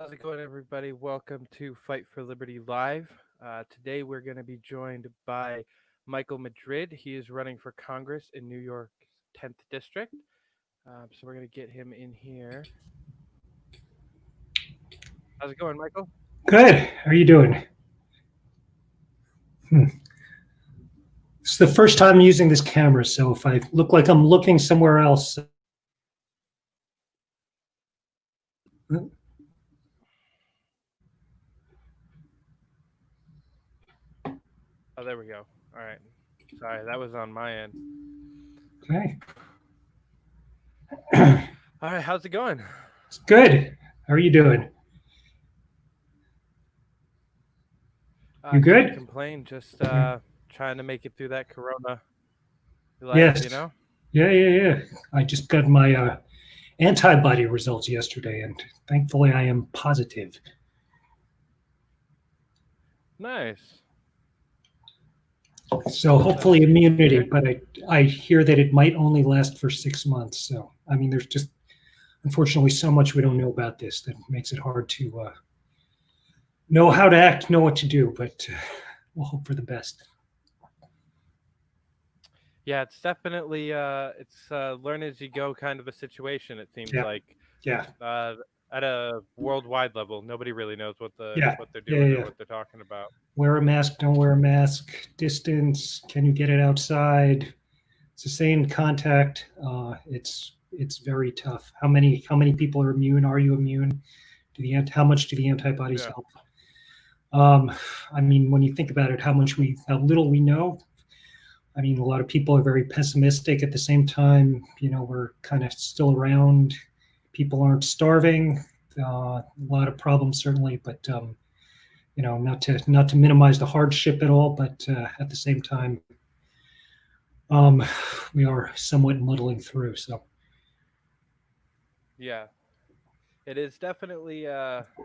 How's it going, everybody? Welcome to Fight for Liberty Live. Today, we're going to be joined by Michael Madrid. He is running for Congress in New York's 10th District. So we're going to get him in here. How's it going, Michael? Good. How are you doing? It's the first time using this camera, so if I look like I'm looking somewhere else. Oh, there we go. All right. Sorry, that was on my end. Okay. All right, how's it going? It's good. How are you doing? You good? Can't complain. Just trying to make it through that Corona life, Yes. you know? Yeah. I just got my antibody results yesterday, and thankfully I am positive. Nice. So hopefully immunity, but I hear that it might only last for 6 months. So, I mean, there's just, unfortunately, so much we don't know about this that makes it hard to know how to act, know what to do, but we'll hope for the best. Yeah, it's definitely it's learn as you go kind of a situation. It seems like at a worldwide level, nobody really knows what they're doing or what they're talking about. Wear a mask, don't wear a mask, distance, can you get it outside, sustained contact. It's very tough. How many people are immune? Are you immune? How much do the antibodies help? I mean, when you think about it, how little we know. I mean, a lot of people are very pessimistic. At the same time, we're kind of still around. People aren't starving. A lot of problems, certainly, but not to minimize the hardship at all, but at the same time, we are somewhat muddling through. So, yeah, it is definitely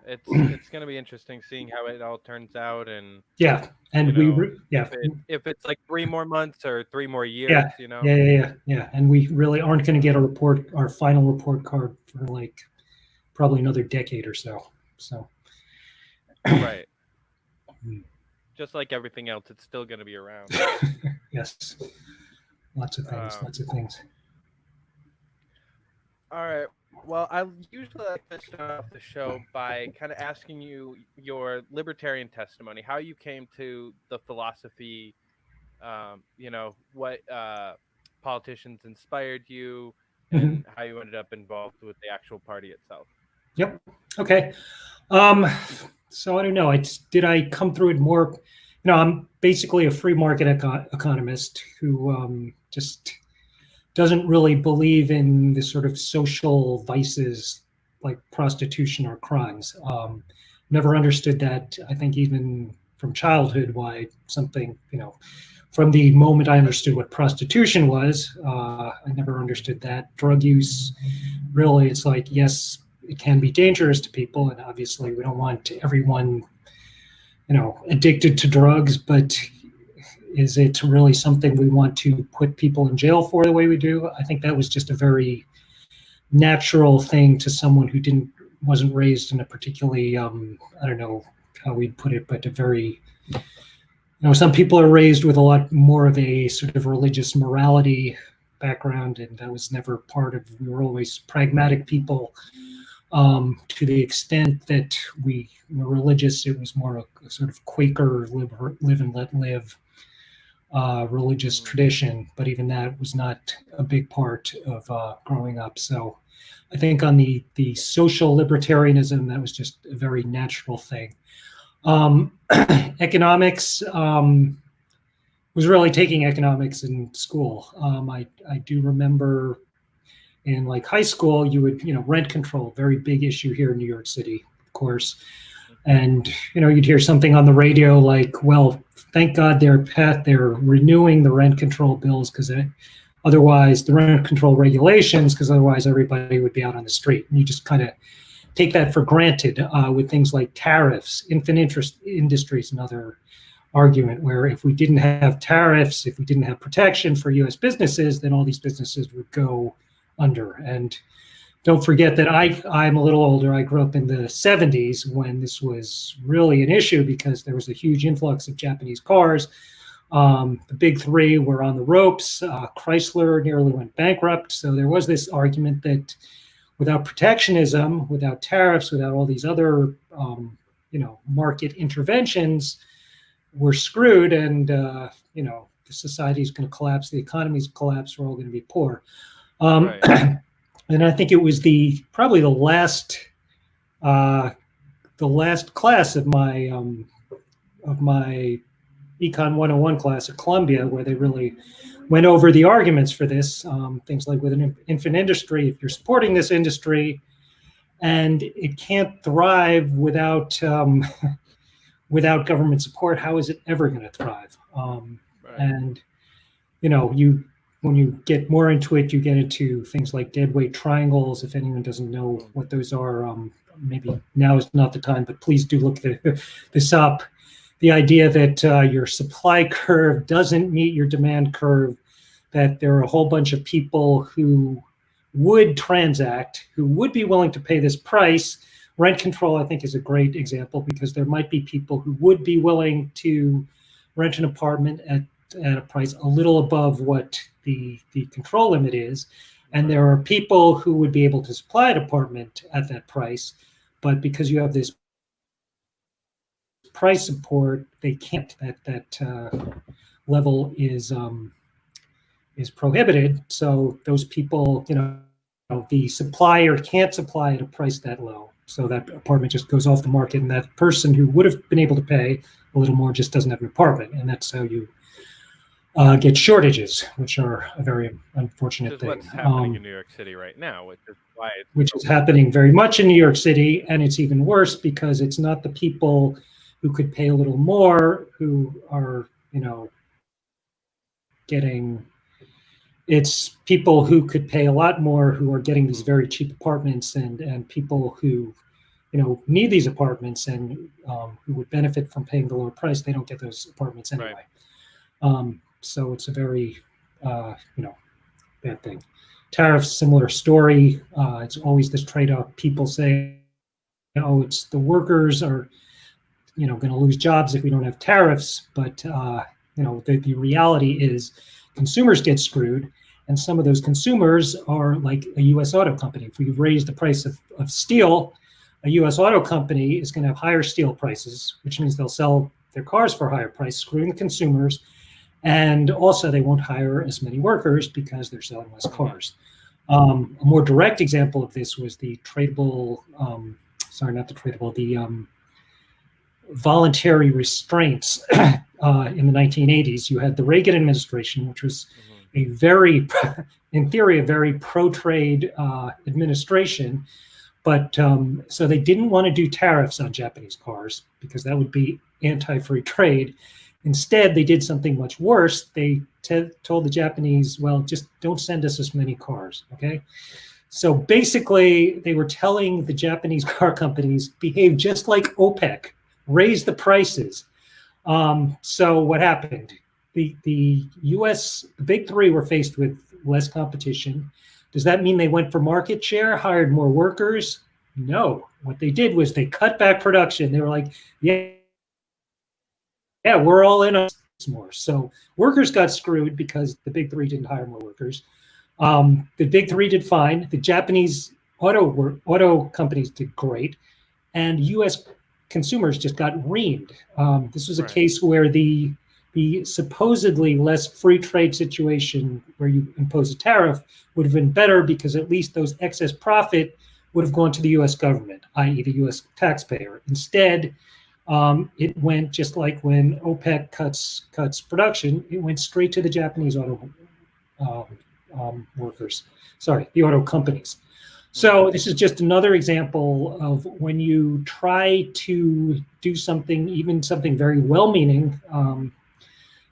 it's going to be interesting seeing how it all turns out, and if it's like 3 more months or 3 more years, and we really aren't going to get our final report card for like probably another decade or so. So, right. Just like everything else, it's still going to be around. Yes, lots of things. All right. Well, I usually like to start off the show by kind of asking you your libertarian testimony, how you came to the philosophy, what politicians inspired you, and how you ended up involved with the actual party itself. Yep. Okay. So I don't know. Did I come through it more? I'm basically a free market economist who just doesn't really believe in the sort of social vices like prostitution or crimes. Never understood that. I think even from childhood, why something, from the moment I understood what prostitution was, I never understood that. Drug use, really, it's like, yes, it can be dangerous to people, and obviously we don't want everyone, addicted to drugs, but is it really something we want to put people in jail for the way we do? I think that was just a very natural thing to someone who wasn't raised in a particularly, I don't know how we'd put it, but a very, some people are raised with a lot more of a sort of religious morality background, and that was never we were always pragmatic people. To the extent that we were religious, it was more a sort of Quaker live and let live religious tradition, but even that was not a big part of growing up. So I think on the social libertarianism, that was just a very natural thing. Economics, was really taking economics in school. I do remember in like high school, you would, rent control, very big issue here in New York City, of course. And, you'd hear something on the radio like, well, thank God they're renewing the rent control bills because otherwise the rent control regulations, because otherwise everybody would be out on the street. And you just kind of take that for granted with things like tariffs, infant interest industries, another argument where if we didn't have tariffs, if we didn't have protection for U.S. businesses, then all these businesses would go under. And don't forget that I'm a little older. I grew up in the 70s when this was really an issue because there was a huge influx of Japanese cars. The big three were on the ropes. Chrysler nearly went bankrupt. So there was this argument that without protectionism, without tariffs, without all these other market interventions, we're screwed, and the society is going to collapse, the economy's collapse, we're all going to be poor. Right. And I think it was probably the last class of my Econ 101 class at Columbia where they really went over the arguments for this. Things like with an infant industry, if you're supporting this industry and it can't thrive without without government support, how is it ever going to thrive? Right. And when you get more into it, you get into things like deadweight triangles. If anyone doesn't know what those are, maybe now is not the time, but please do look this up. The idea that your supply curve doesn't meet your demand curve, that there are a whole bunch of people who would transact, who would be willing to pay this price. Rent control, I think, is a great example because there might be people who would be willing to rent an apartment at a price a little above what the control limit is. And there are people who would be able to supply an apartment at that price, but because you have this price support, they can't. That level is prohibited. So those people, the supplier can't supply at a price that low. So that apartment just goes off the market, and that person who would have been able to pay a little more just doesn't have an apartment, and that's how you get shortages, which are a very unfortunate thing. Which is what's happening in New York City right now, which is happening very much in New York City, and it's even worse because it's not the people who could pay a little more who are, getting. It's people who could pay a lot more who are getting these very cheap apartments, and people who, need these apartments and who would benefit from paying the lower price. They don't get those apartments anyway. Right. So it's a very, bad thing. Tariffs, similar story. It's always this trade-off. People say, it's the workers are, going to lose jobs if we don't have tariffs. But, the reality is consumers get screwed. And some of those consumers are like a U.S. auto company. If we raise the price of steel, a U.S. auto company is going to have higher steel prices, which means they'll sell their cars for a higher price, screwing the consumers. And also they won't hire as many workers because they're selling less cars. A more direct example of this was the voluntary restraints in the 1980s. You had the Reagan administration, which was a very, in theory, a very pro-trade administration. But so they didn't want to do tariffs on Japanese cars because that would be anti-free trade. Instead, they did something much worse. They told the Japanese, well, just don't send us as many cars, okay? So basically, they were telling the Japanese car companies, behave just like OPEC, raise the prices. So what happened? The U.S., the big three were faced with less competition. Does that mean they went for market share, hired more workers? No. What they did was they cut back production. They were like, yeah, we're all in on this more. So workers got screwed because the big three didn't hire more workers. The big three did fine. The Japanese auto companies did great. And U.S. consumers just got reamed. This was a case where the supposedly less free trade situation where you impose a tariff would have been better because at least those excess profit would have gone to the U.S. government, i.e. the U.S. taxpayer. Instead, it went just like when OPEC cuts production, it went straight to the Japanese auto workers. Sorry, the auto companies. So this is just another example of when you try to do something, even something very well-meaning,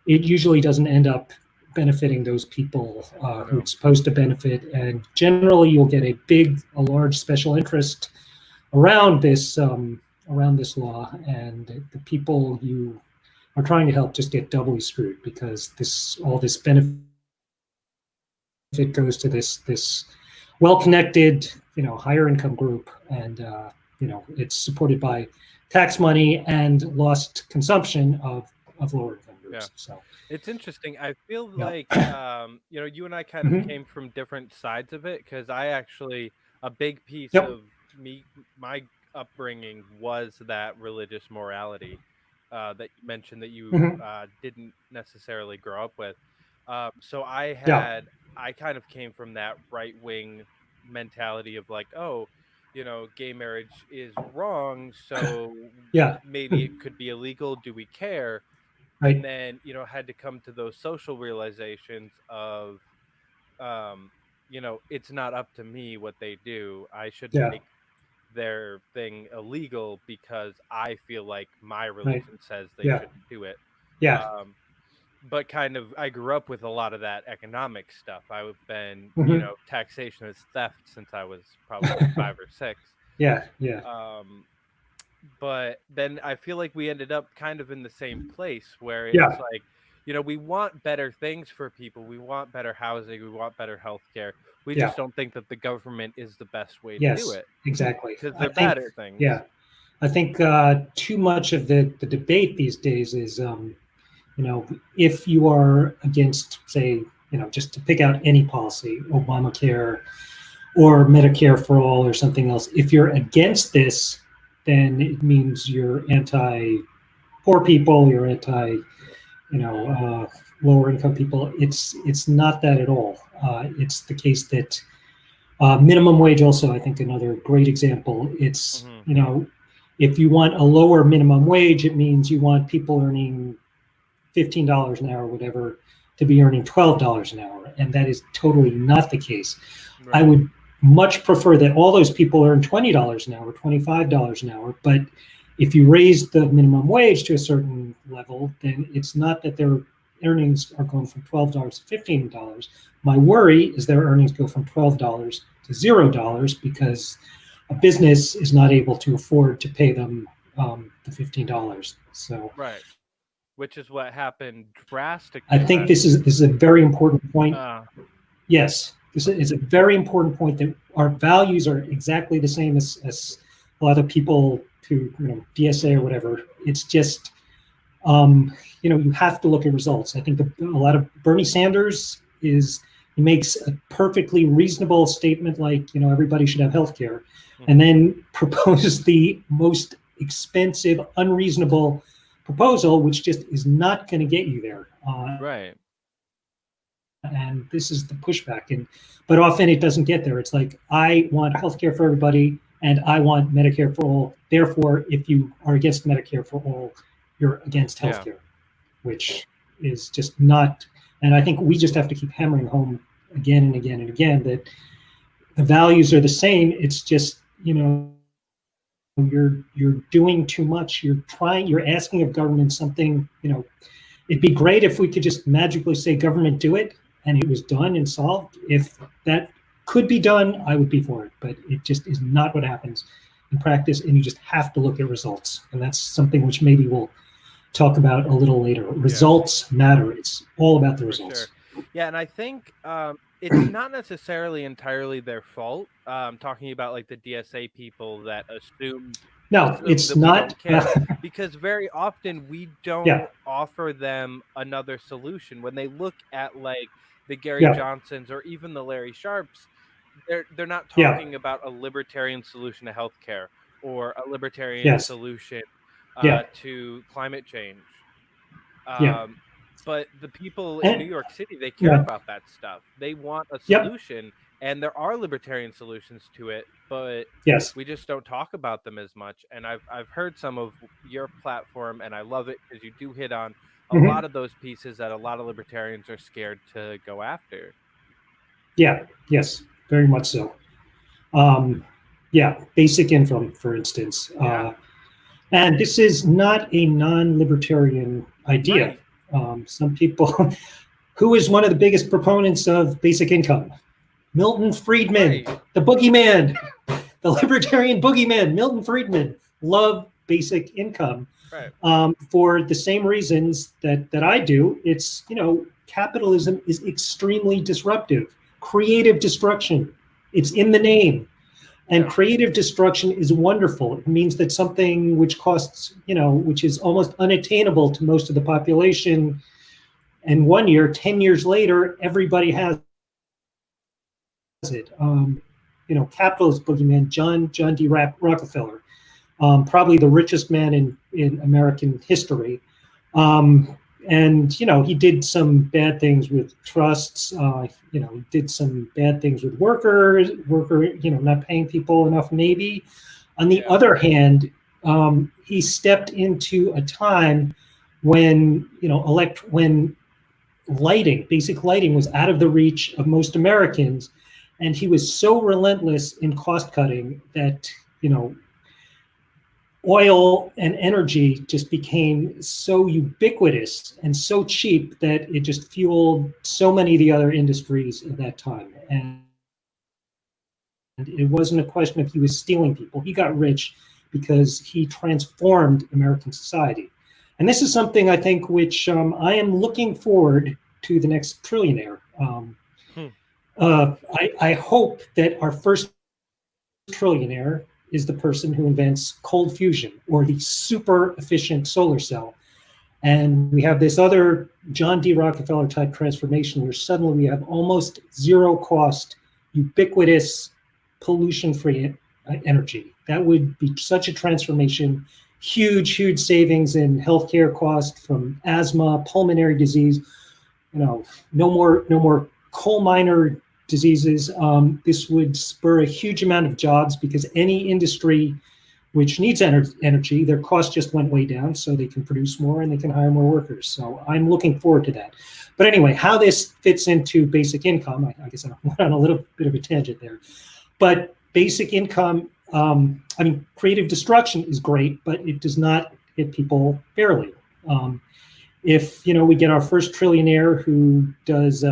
it usually doesn't end up benefiting those people who it's supposed to benefit. And generally, you'll get a large special interest around this law, and the people you are trying to help just get doubly screwed because all this benefit goes to this well-connected, higher income group, and it's supported by tax money and lost consumption of lower income groups. So it's interesting. I feel Yeah. like you and I kind of came from different sides of it, because I actually, a big piece Yep. of my upbringing was that religious morality that you mentioned that you didn't necessarily grow up with. So I kind of came from that right wing mentality of like, oh, gay marriage is wrong, so Yeah. maybe it could be illegal. Do we care? And Right. then had to come to those social realizations of it's not up to me what they do. I shouldn't Yeah. make their thing illegal because I feel like my Right. religion says they Yeah. shouldn't do it. Yeah. But kind of, I grew up with a lot of that economic stuff. I've been taxation is theft since I was probably 5 or 6. Yeah. Yeah. But then I feel like we ended up kind of in the same place where it's Yeah. like, we want better things for people. We want better housing. We want better healthcare. We Yeah. just don't think that the government is the best way to do Yes. it, Exactly. because I they're think. bad at things. Yeah. I think too much of the debate these days is, if you are against, say, just to pick out any policy, Obamacare or Medicare for all or something else, if you're against this, then it means you're anti-poor people, you're anti, lower income people. It's not that at all. It's the case that minimum wage also, I think, another great example. It's, if you want a lower minimum wage, it means you want people earning $15 an hour, whatever, to be earning $12 an hour. And that is totally not the case. Right. I would much prefer that all those people earn $20 an hour, $25 an hour. But if you raise the minimum wage to a certain level, then it's not that their earnings are going from $12 to $15. My worry is their earnings go from $12 to $0 because a business is not able to afford to pay them the $15. So right, which is what happened drastically. I think this is a very important point. Yes, this is a very important point, that our values are exactly the same as a lot of people who, DSA or whatever. It's just, you have to look at results. I think a lot of Bernie Sanders he makes a perfectly reasonable statement like, everybody should have health care, and then propose the most expensive, unreasonable proposal, which just is not going to get you there. Right. And this is the pushback. But often it doesn't get there. It's like, I want healthcare for everybody, and I want Medicare for all. Therefore, if you are against Medicare for all, you're against healthcare, which is just not. And I think we just have to keep hammering home again and again and again that the values are the same. It's just, you're doing too much. You're asking of government something. It'd be great if we could just magically say, government, do it, and it was done and solved. If that could be done, I would be for it. But it just is not what happens in practice, and you just have to look at results. And that's something which maybe we'll talk about a little later. Results matter. It's all about the results. Sure. Yeah, and I think it's not necessarily entirely their fault. Talking about like the DSA people that assume. No, it's not. Because very often we don't offer them another solution. When they look at like the Gary Johnsons or even the Larry Sharps, they're not talking about a libertarian solution to healthcare or a libertarian solution to climate change. But the people in New York City, they care about that stuff. They want a solution, and there are libertarian solutions to it, but we just don't talk about them as much. And I've heard some of your platform, and I love it because you do hit on a lot of those pieces that a lot of libertarians are scared to go after. Yeah, yes, very much so. Basic income, for instance. And this is not a non-libertarian idea. Right. Some people, who is one of the biggest proponents of basic income? Milton Friedman, the boogeyman, the libertarian boogeyman, Milton Friedman, loved basic income for the same reasons that I do. It's, capitalism is extremely disruptive. Creative destruction It's in the name. And Yeah. creative destruction is wonderful. It means that something which costs, which is almost unattainable to most of the population, and 1 year, 10 years later, everybody has it. Capitalist boogeyman, John D. Rockefeller, probably the richest man in American history. And he did some bad things with trusts. He did some bad things with workers, not paying people enough. Maybe. On the other hand, he stepped into a time when when basic lighting was out of the reach of most Americans, and he was so relentless in cost cutting that oil and energy just became so ubiquitous and so cheap that it just fueled so many of the other industries at that time. And it wasn't a question of he was stealing people. He got rich because he transformed American society. And this is something I think which I am looking forward to the next trillionaire. I hope that our first trillionaire is the person who invents cold fusion or the super efficient solar cell. And we have this other John D. Rockefeller type transformation where suddenly we have almost zero cost, ubiquitous, pollution-free energy. That would be such a transformation, huge savings in healthcare costs from asthma, pulmonary disease, no more coal miner diseases. This would spur a huge amount of jobs because any industry which needs energy, their cost just went way down, so they can produce more and they can hire more workers. So I'm looking forward to that. But anyway, how this fits into basic income, I guess I went on a little bit of a tangent there. But basic income, creative destruction is great, but it does not hit people fairly. If we get our first trillionaire who does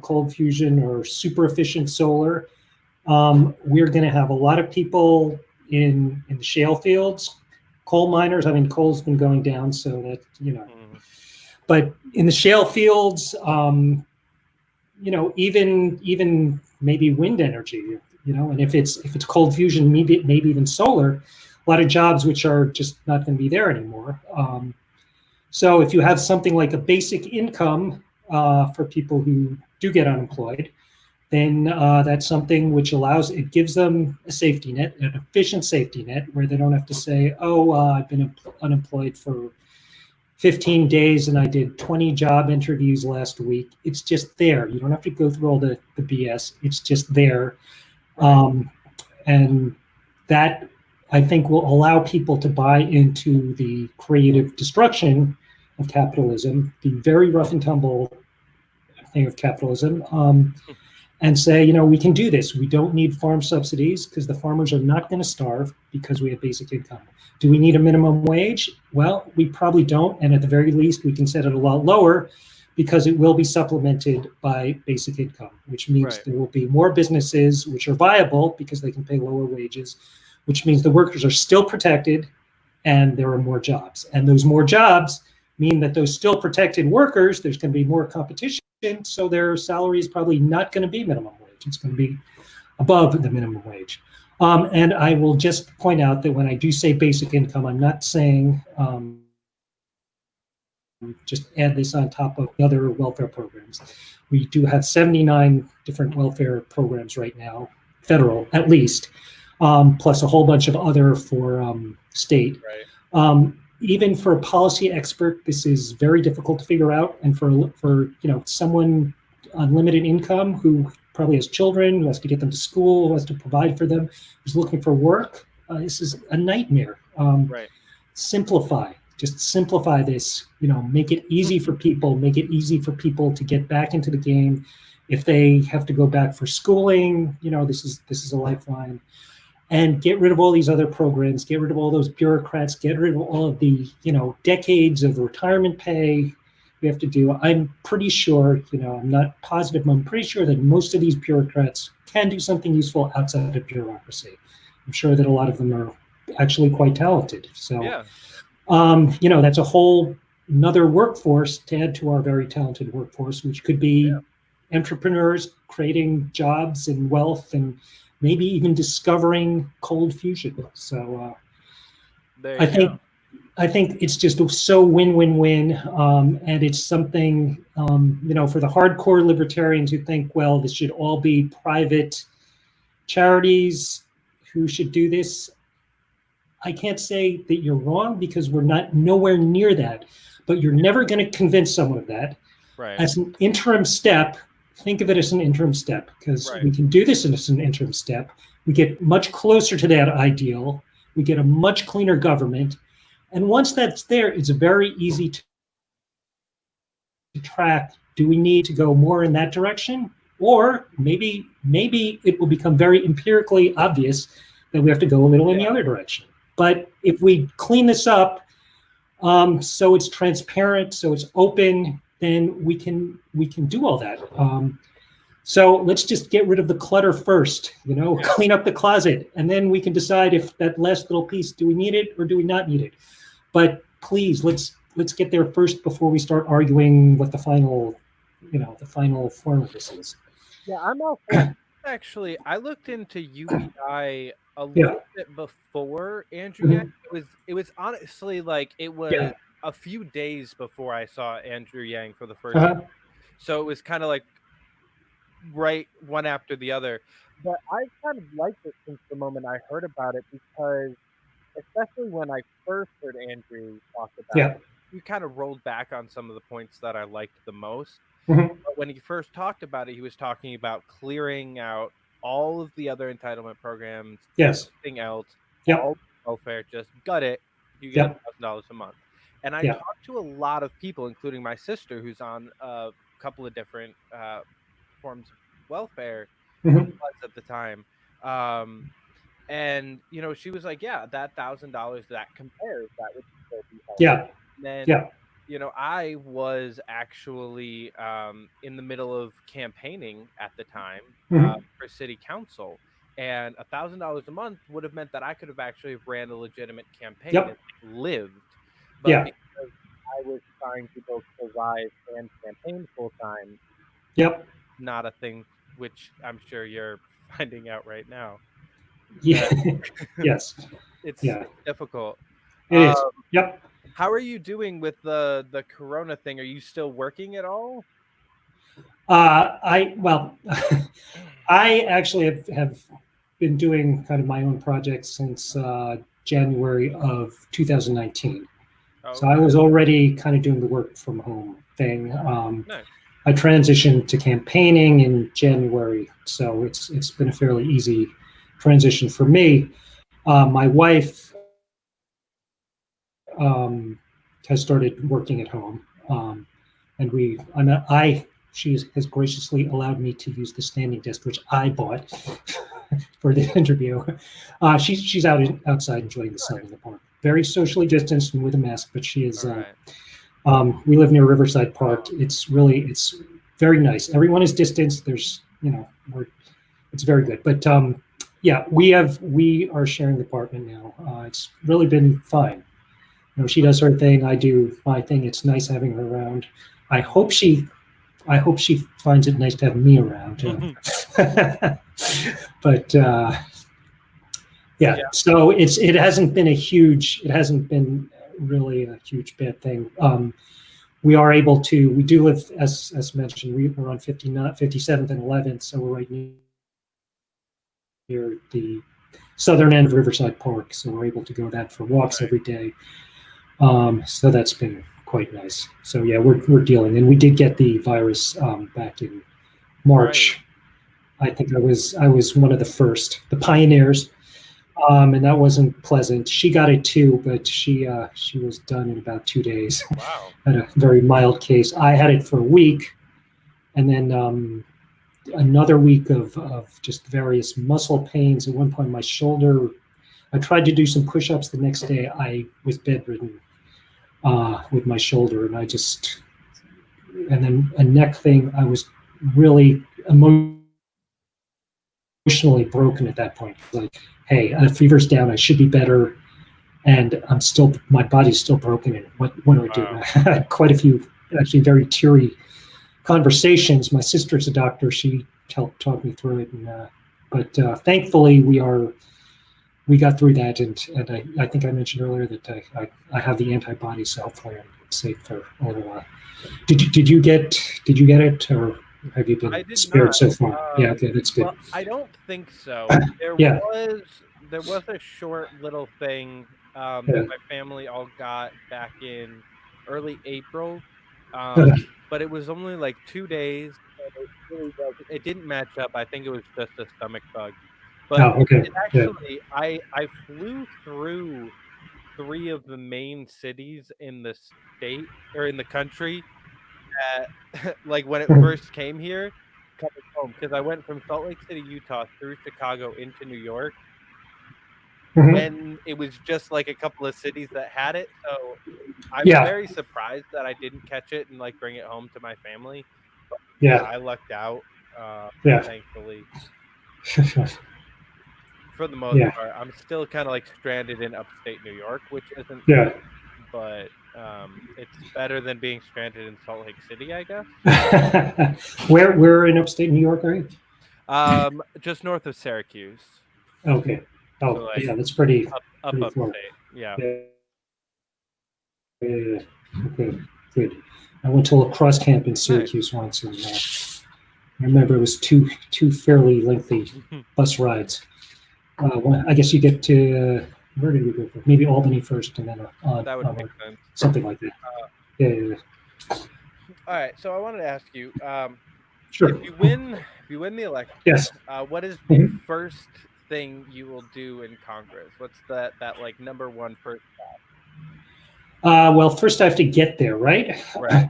cold fusion or super efficient solar, we're going to have a lot of people in the shale fields, coal miners. Coal's been going down, so that but in the shale fields, even maybe wind energy, and if it's cold fusion, maybe even solar, a lot of jobs which are just not going to be there anymore. So if you have something like a basic income for people who do get unemployed, then that's something which gives them a safety net, an efficient safety net, where they don't have to say, I've been unemployed for 15 days and I did 20 job interviews last week. It's just there. You don't have to go through all the BS. It's just there. And that, I think, will allow people to buy into the creative destruction of capitalism, the very rough and tumble thing of capitalism, and say, we can do this. We don't need farm subsidies because the farmers are not going to starve because we have basic income. Do we need a minimum wage? Well, we probably don't. And at the very least, we can set it a lot lower because it will be supplemented by basic income, which means there will be more businesses which are viable because they can pay lower wages, which means the workers are still protected and there are more jobs. And those more jobs mean that those still protected workers, there's going to be more competition, so their salary is probably not going to be minimum wage. It's going to be above the minimum wage. And I will just point out that when I do say basic income, I'm not saying just add this on top of other welfare programs. We do have 79 different welfare programs right now, federal at least, plus a whole bunch of other for state. Even for a policy expert, this is very difficult to figure out. And for someone on limited income who probably has children, who has to get them to school, who has to provide for them, who's looking for work, this is a nightmare. Simplify this, make it easy for people, to get back into the game. If they have to go back for schooling, this is a lifeline. And get rid of all these other programs, get rid of all those bureaucrats, get rid of all of the, decades of retirement pay we have to do. I'm pretty sure, I'm not positive, but I'm pretty sure that most of these bureaucrats can do something useful outside of bureaucracy. I'm sure that a lot of them are actually quite talented. So, that's a whole another workforce to add to our very talented workforce, which could be, entrepreneurs creating jobs and wealth, and maybe even discovering cold fusion. So There I you think go. I think it's just so win-win-win, and it's something, for the hardcore libertarians who think, well, this should all be private charities who should do this. I can't say that you're wrong, because we're not nowhere near that, but you're never going to convince someone of that. Right. As an interim step, think of it as an interim step, because Right. we can do this as an interim step. We get much closer to that ideal. We get a much cleaner government. And once that's there, it's very easy to track. Do we need to go more in that direction? Or maybe it will become very empirically obvious that we have to go a little in the other direction. But if we clean this up, so it's transparent, so it's open, then we can do all that. So let's just get rid of the clutter first, clean up the closet, and then we can decide if that last little piece, do we need it or do we not need it? But please, let's get there first before we start arguing what the final form of this is. Yeah, I'm all for actually. I looked into UBI a little bit before Andrew Yang. It was honestly like it was a few days before I saw Andrew Yang for the first time. So it was kind of like right one after the other. But I kind of liked it since the moment I heard about it, because especially when I first heard Andrew talk about it, he kind of rolled back on some of the points that I liked the most. But when he first talked about it, he was talking about clearing out all of the other entitlement programs, everything else, all welfare, just gut it, you get $1,000 a month. And I talked to a lot of people, including my sister, who's on a couple of different forms of welfare at the time. And she was like, yeah, that $1,000 that compares, that would still be helpful. And then I was actually in the middle of campaigning at the time for city council, and $1,000 a month would have meant that I could have actually ran a legitimate campaign and lived. But because I was trying to both survive and campaign full time, not a thing, which I'm sure you're finding out right now. Yes. It's difficult. It is. How are you doing with the corona thing? Are you still working at all? I actually have been doing kind of my own projects since January of 2019. So I was already kind of doing the work from home thing. Nice. I transitioned to campaigning in January, so it's been a fairly easy transition for me. My wife has started working at home, and she has graciously allowed me to use the standing desk, which I bought for the interview. She's outside enjoying the sun in the park, very socially distanced and with a mask, but she is. We live near Riverside Park. It's very nice. Everyone is distanced. There's it's very good. But we are sharing the apartment now. It's really been fine. She does her thing, I do my thing. It's nice having her around. I hope she finds it nice to have me around. But so it hasn't been really a huge bad thing. We are able to. We do live, as mentioned. We're on 57th and 11th, so we're right near the southern end of Riverside Park. So we're able to go that for walks every day. So that's been quite nice. So yeah, we're dealing, and we did get the virus back in March. I think I was one of the pioneers, and that wasn't pleasant. She got it too, but she was done in about 2 days. Wow. Had a very mild case. I had it for a week, and then another week of just various muscle pains. At one point, my shoulder. I tried to do some push-ups. The next day, I was bedridden with my shoulder, and then a neck thing. I was really emotionally broken at that point. Like, hey, the fever's down. I should be better, and my body's still broken. And what do I do? I had quite a few actually very teary conversations. My sister's a doctor; she helped talk me through it, but thankfully we got through that, and I think I mentioned earlier that I have the antibody cell plan. It's safe for a little while. Did you get it, or have you been spared so far? Yeah, okay, that's good. Well, I don't think so. There Yeah. was a short little thing that my family all got back in early April, but it was only like 2 days. And it didn't match up. I think it was just a stomach bug. But okay. it actually, I flew through 3 of the main cities in the state or in the country at, like when it first came here, coming home, because I went from Salt Lake City, Utah, through Chicago into New York when it was just like a couple of cities that had it. So I'm very surprised that I didn't catch it and like bring it home to my family. But, I lucked out, thankfully. For the most part, I'm still kind of like stranded in upstate New York, which isn't. But it's better than being stranded in Salt Lake City, I guess. Where in upstate New York are you? Just north of Syracuse. Okay. Oh, so like, yeah, that's pretty upstate. Yeah. Okay, good. I went to lacrosse camp in Syracuse once, and I remember it was two fairly lengthy bus rides. I guess you get to where did we go? Maybe Albany first, and then that would make sense. Something like that. Yeah. All right, so I wanted to ask you, sure. If you win the election, yes. What is the first thing you will do in Congress? What's that like number one first step? Well, first I have to get there, right? Right.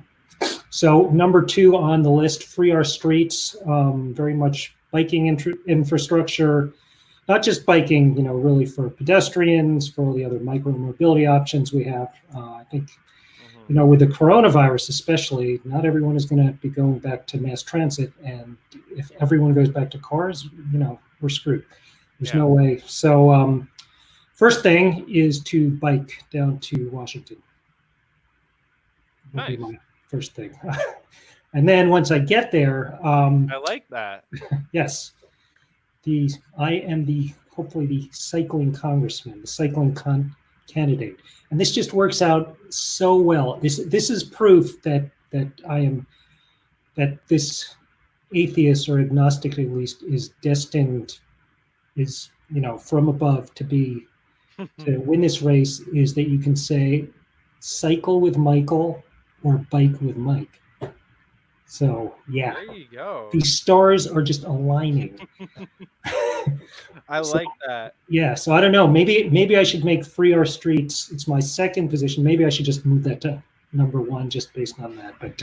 So number 2 on the list, free our streets. Very much biking infrastructure. Not just biking, really for pedestrians, for all the other micro mobility options we have. I think, with the coronavirus especially, not everyone is going to be going back to mass transit. And if everyone goes back to cars, we're screwed. There's no way. So first thing is to bike down to Washington. That'll be my first thing. And then once I get there... I like that. Yes. I am hopefully the cycling congressman, the cycling candidate, and this just works out so well. This is proof that this atheist or agnostic at least is destined, from above to win this race. Is that you can say cycle with Michael or bike with Mike. So yeah, there you go. The stars are just aligning. I like that. Yeah, so I don't know. Maybe I should make free our streets. It's my second position. Maybe I should just move that to number 1 just based on that. But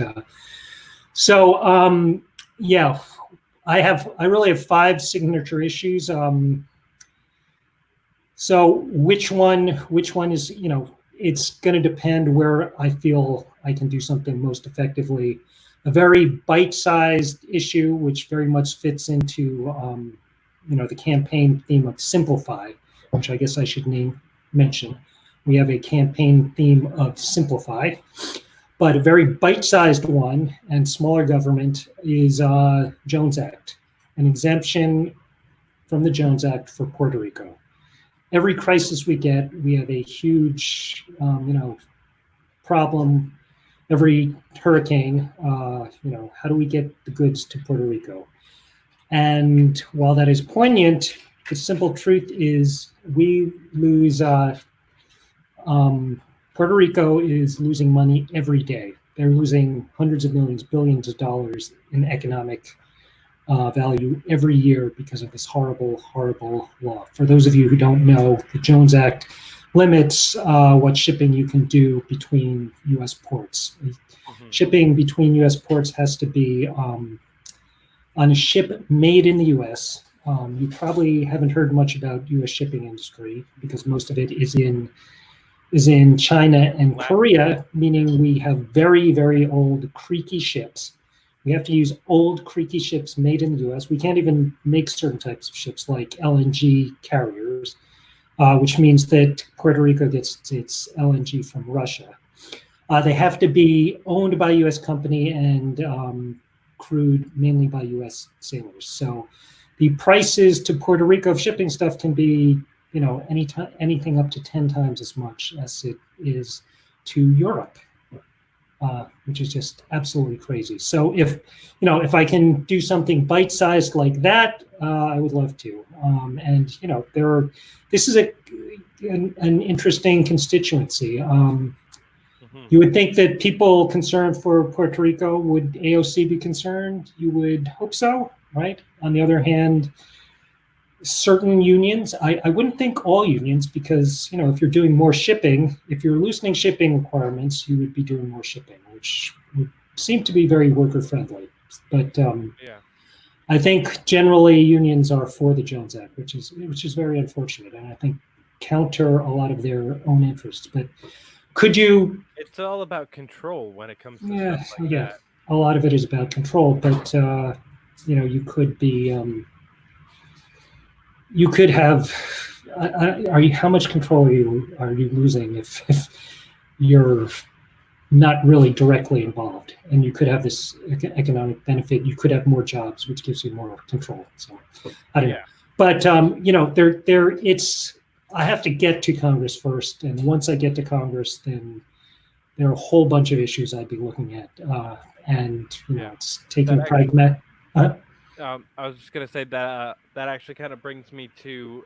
I really have 5 signature issues. So which one is, it's going to depend where I feel I can do something most effectively. A very bite-sized issue, which very much fits into, the campaign theme of simplify, which I guess I should mention. We have a campaign theme of simplify, but a very bite-sized one and smaller government is Jones Act, an exemption from the Jones Act for Puerto Rico. Every crisis we get, we have a huge, problem. Every hurricane, how do we get the goods to Puerto Rico? And while that is poignant, the simple truth is we lose, Puerto Rico is losing money every day. They're losing hundreds of millions, billions of dollars in economic value every year because of this horrible, horrible law. For those of you who don't know, the Jones Act limits what shipping you can do between U.S. ports. Shipping between U.S. ports has to be on a ship made in the U.S. You probably haven't heard much about U.S. shipping industry because most of it is in China and Korea, meaning we have very, very old creaky ships. We have to use old creaky ships made in the U.S. We can't even make certain types of ships like LNG carriers. Which means that Puerto Rico gets its LNG from Russia. They have to be owned by a U.S. company and crewed mainly by U.S. sailors. So the prices to Puerto Rico of shipping stuff can be, anything up to 10 times as much as it is to Europe, which is just absolutely crazy. So if I can do something bite-sized like that, I would love to. This is an interesting constituency. You would think that people concerned for Puerto Rico, would AOC be concerned? You would hope so, right? On the other hand, certain unions, I wouldn't think all unions, because, if you're doing more shipping, if you're loosening shipping requirements, you would be doing more shipping, which would seem to be very worker friendly. But I think generally unions are for the Jones Act, which is very unfortunate, and I think counter a lot of their own interests. But could you? It's all about control when it comes to stuff like that. A lot of it is about control, but you could be. You could have. How much control are you losing if you're not really directly involved? And you could have this economic benefit. You could have more jobs, which gives you more control. So I don't know. But it's. I have to get to Congress first, and once I get to Congress, then there are a whole bunch of issues I'd be looking at, it's taking pragmatic. I was just going to say that that actually kind of brings me to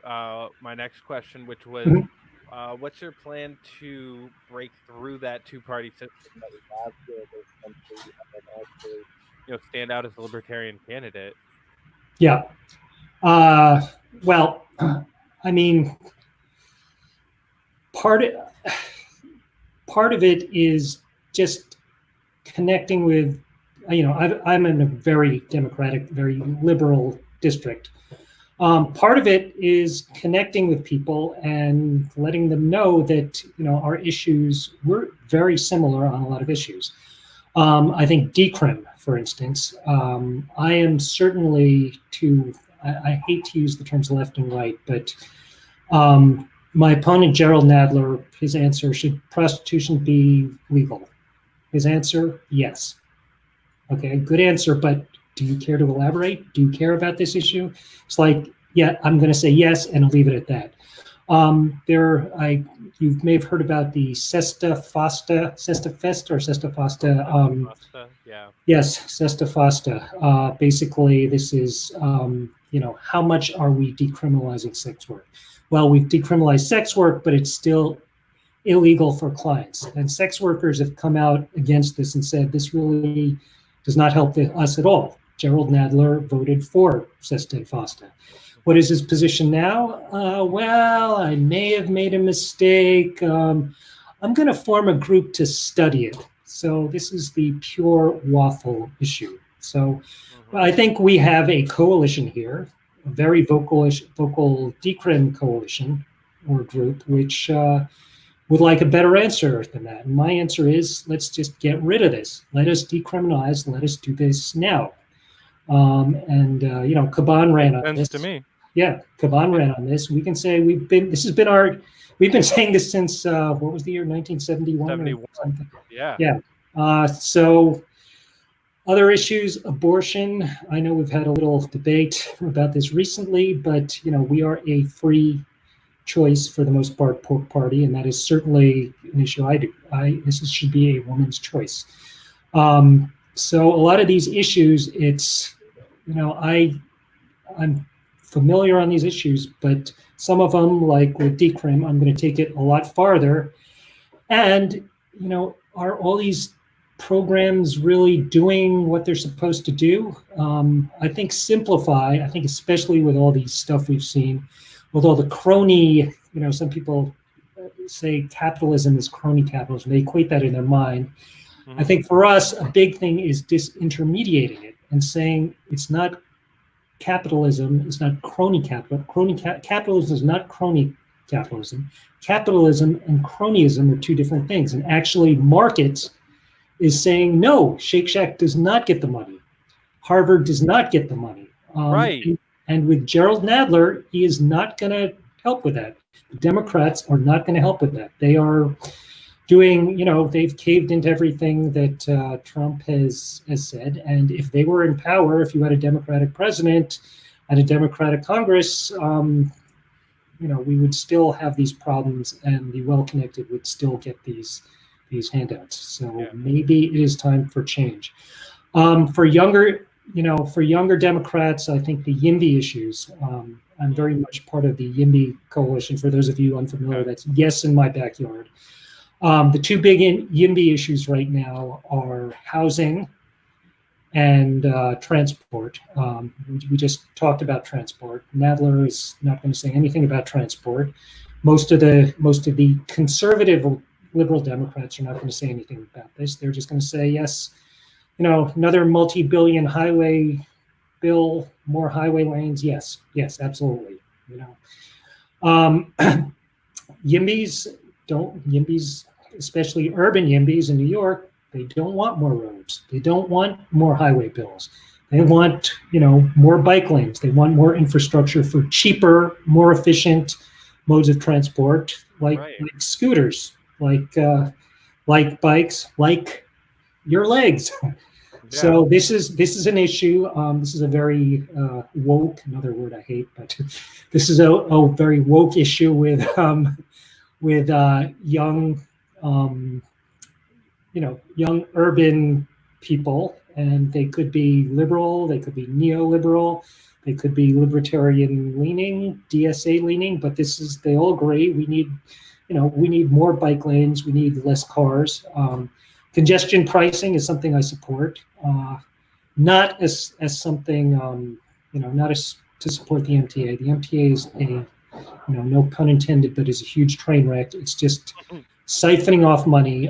my next question, which was, what's your plan to break through that two-party system that we have here, and actually, stand out as a libertarian candidate? Yeah. Well, I mean. Part of it is just connecting with, I'm in a very democratic, very liberal district. Part of it is connecting with people and letting them know that, our issues, we're very similar on a lot of issues. I think decrim, for instance, I am certainly I hate to use the terms left and right, but my opponent, Gerald Nadler, his answer, should prostitution be legal? His answer, yes. Okay, good answer, but do you care to elaborate? Do you care about this issue? It's like, yeah, I'm going to say yes, and I'll leave it at that. You may have heard about the Sesta Festa. Yes, Sesta Festa. Basically, this is, how much are we decriminalizing sex work? Well, we've decriminalized sex work, but it's still illegal for clients. And sex workers have come out against this and said, this really does not help us at all. Gerald Nadler voted for Sesta and Fasta. What is his position now? Well, I may have made a mistake. I'm going to form a group to study it. So this is the pure waffle issue. So I think we have a coalition here, a very vocal decrim coalition or group, which would like a better answer than that. And my answer is, let's just get rid of this. Let us decriminalize. Let us do this now. Caban ran on this. To me. Yeah, Caban ran on this. We can say we've been saying this since what was the year, 1971? 71. Yeah. So other issues, abortion. I know we've had a little debate about this recently, but we are a free choice for the most part party, and that is certainly an issue this should be a woman's choice. So a lot of these issues, it's I'm familiar on these issues, but some of them, like with decrim, I'm going to take it a lot farther. And are all these programs really doing what they're supposed to do? I think simplify. I think especially with all these stuff we've seen, with all the crony, some people say capitalism is crony capitalism. They equate that in their mind. I think for us, a big thing is disintermediating it and saying it's not capitalism, it's not crony capitalism. Capitalism is not crony capitalism. Capitalism and cronyism are two different things. And actually, markets is saying, no, Shake Shack does not get the money. Harvard does not get the money. Right. And with Gerald Nadler, he is not going to help with that. The Democrats are not going to help with that. doing, they've caved into everything that Trump has said. And if they were in power, if you had a Democratic president and a Democratic Congress, we would still have these problems, and the well-connected would still get these handouts. So maybe it is time for change. For younger Democrats, I think the YIMBY issues. I'm very much part of the YIMBY coalition. For those of you unfamiliar, that's Yes in My Backyard. The two big YIMBY issues right now are housing and transport. We just talked about transport. Nadler is not going to say anything about transport. Most of the conservative liberal Democrats are not going to say anything about this. They're just going to say, yes, another multi-billion highway bill, more highway lanes. Yes, absolutely. YIMBYs, especially urban YIMBYs in New York, they don't want more roads. They don't want more highway bills. They want, more bike lanes. They want more infrastructure for cheaper, more efficient modes of transport, like scooters, like bikes, like your legs. Yeah. So this is an issue. This is a very woke, another word I hate, but this is a very woke issue with young young urban people, and they could be liberal, they could be neoliberal, they could be libertarian leaning, DSA leaning, but they all agree we need more bike lanes, we need less cars. Congestion pricing is something I support, not as something, not as to support the MTA. The MTA is no pun intended, but is a huge train wreck. It's just siphoning off money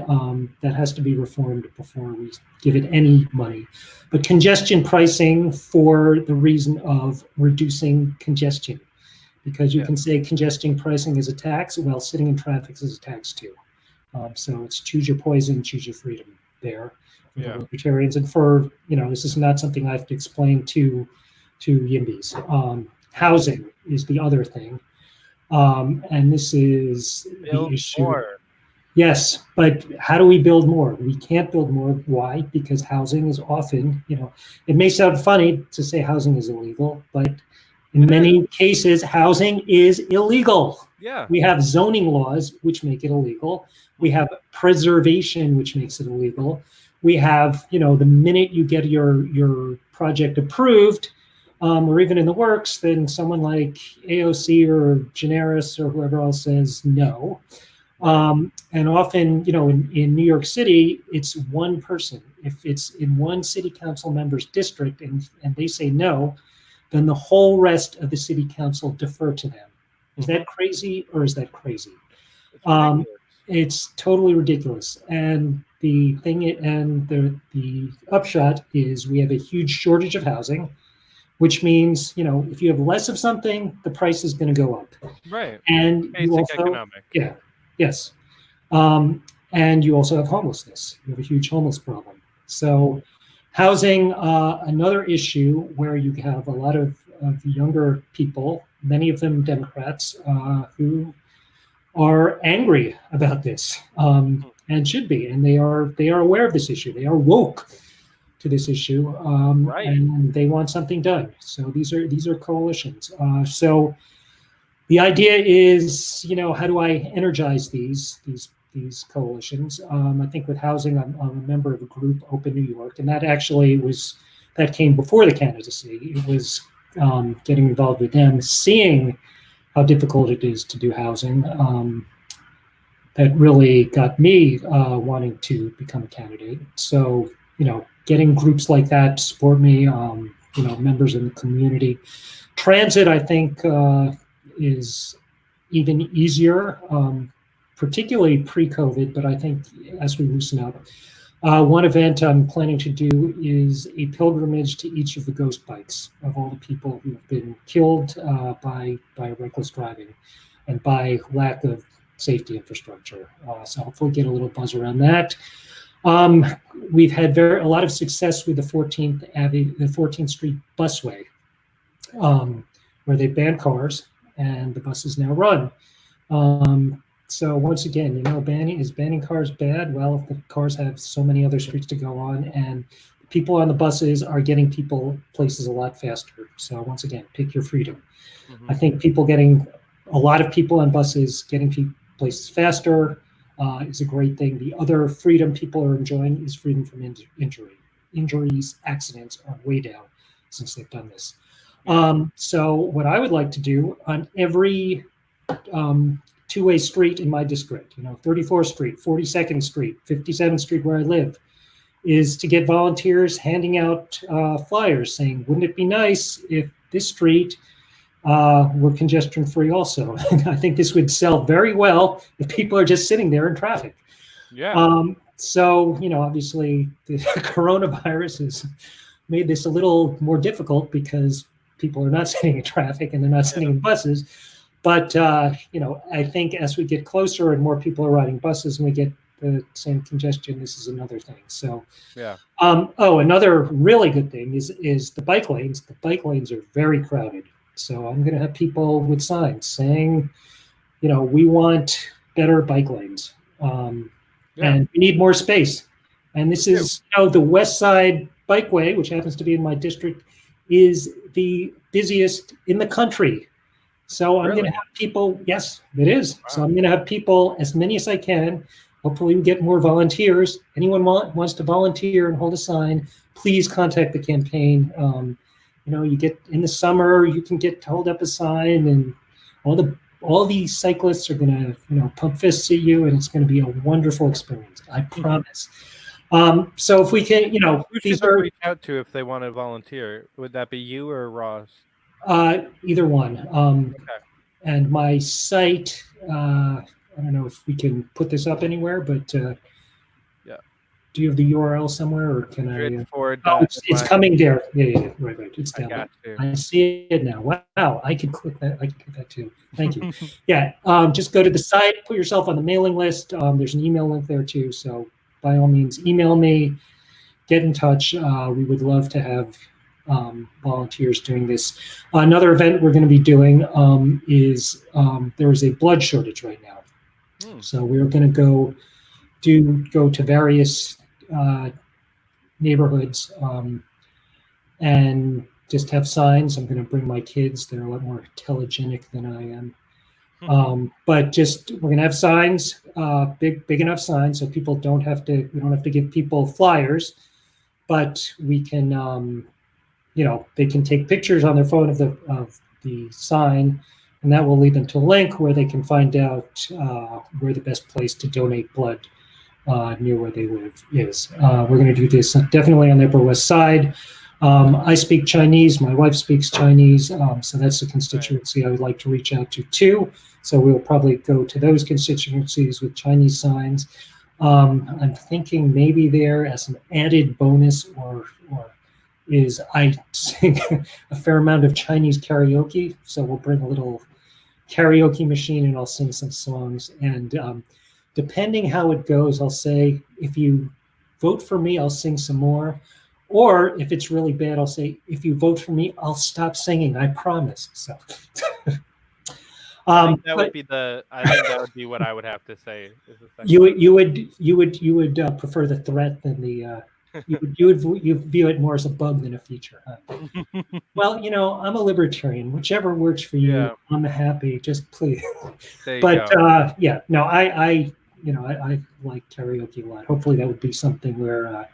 that has to be reformed before we give it any money. But congestion pricing for the reason of reducing congestion, because you can say congestion pricing is a tax. Well, sitting in traffic is a tax too. So it's choose your poison, choose your freedom there for the libertarians. And for, this is not something I have to explain to YIMBYs. Housing is the other thing. And this is the issue. More. Yes, but how do we build more? We can't build more. Why? Because housing is often, it may sound funny to say housing is illegal, but in many cases, housing is illegal. Yeah. We have zoning laws, which make it illegal. We have preservation, which makes it illegal. We have, the minute you get your project approved, or even in the works, then someone like AOC or Generis or whoever else says no. And often, in New York City, it's one person. If it's in one city council member's district and they say no, then the whole rest of the city council defer to them. Is that crazy or is that crazy? It's totally ridiculous. And the upshot is we have a huge shortage of housing, which means, if you have less of something, the price is going to go up. Right. And basic you also, economic. Yeah. Yes. And you also have homelessness. You have a huge homeless problem. So housing, another issue where you have a lot of younger people, many of them Democrats, who are angry about this and should be. And they are aware of this issue. They are woke to this issue, and they want something done. So these are coalitions. So the idea is, how do I energize these coalitions? I think with housing, I'm a member of a group, Open New York, and that came before the candidacy. It was getting involved with them, seeing how difficult it is to do housing. That really got me wanting to become a candidate. So, getting groups like that to support me, members in the community. Transit, I think, is even easier, particularly pre-COVID, but I think as we loosen up. One event I'm planning to do is a pilgrimage to each of the ghost bikes of all the people who have been killed by reckless driving and by lack of safety infrastructure. So hopefully get a little buzz around that. We've had a lot of success with the 14th Street busway, where they banned cars and the buses now run. So once again, banning cars bad? Well, if the cars have so many other streets to go on, and people on the buses are getting people places a lot faster. So once again, pick your freedom. I think a lot of people on buses getting places faster is a great thing. The other freedom people are enjoying is freedom from injury. Injuries, accidents are way down since they've done this. So what I would like to do on every two-way street in my district, 34th Street, 42nd Street, 57th Street where I live, is to get volunteers handing out flyers saying, wouldn't it be nice if this street were congestion-free also? I think this would sell very well if people are just sitting there in traffic. Yeah. So, obviously the coronavirus has made this a little more difficult because people are not sitting in traffic and they're not sitting in buses. But, I think as we get closer and more people are riding buses and we get the same congestion, this is another thing. So, yeah. Another really good thing is the bike lanes. The bike lanes are very crowded. So I'm going to have people with signs saying, we want better bike lanes. And we need more space. And this is, the West Side Bikeway, which happens to be in my district, is the busiest in the country. So I'm going to have people, yes, it is. Wow. So I'm going to have people, as many as I can. Hopefully we get more volunteers. Anyone wants to volunteer and hold a sign, please contact the campaign. You get in the summer, you can get to hold up a sign, and all these cyclists are going to, pump fists at you, and it's going to be a wonderful experience. I promise. So if we can, who should they reach out to if they want to volunteer? Would that be you or Ross? Either one. And my site, I don't know if we can put this up anywhere, but do you have the URL somewhere, or can I? It's coming there. Yeah, right. It's down there. I see it now. Wow, I can click that. I can click that too. Thank you. Just go to the site, put yourself on the mailing list. There's an email link there too. So by all means, email me, get in touch. We would love to have volunteers doing this. Another event we're going to be doing is there is a blood shortage right now. So we're going to go to various neighborhoods and just have signs. I'm going to bring my kids. They're a lot more telegenic than I am. But we're going to have signs, big enough signs so people we don't have to give people flyers, but we can, they can take pictures on their phone of the sign, and that will lead them to a link where they can find out where the best place to donate blood near where they live is. We're going to do this definitely on the Upper West Side. I speak Chinese. My wife speaks Chinese. So that's a constituency I would like to reach out to too. So we'll probably go to those constituencies with Chinese signs. I'm thinking maybe there as an added bonus is I sing a fair amount of Chinese karaoke. So we'll bring a little karaoke machine and I'll sing some songs. And depending how it goes, I'll say, if you vote for me, I'll sing some more. Or if it's really bad, I'll say, if you vote for me, I'll stop singing. I promise. So I think that would be what I would have to say. You would prefer the threat than the you view it more as a bug than a feature, huh? Well, I'm a libertarian. Whichever works for you, I'm happy. Just please. I like karaoke a lot. Hopefully that would be something where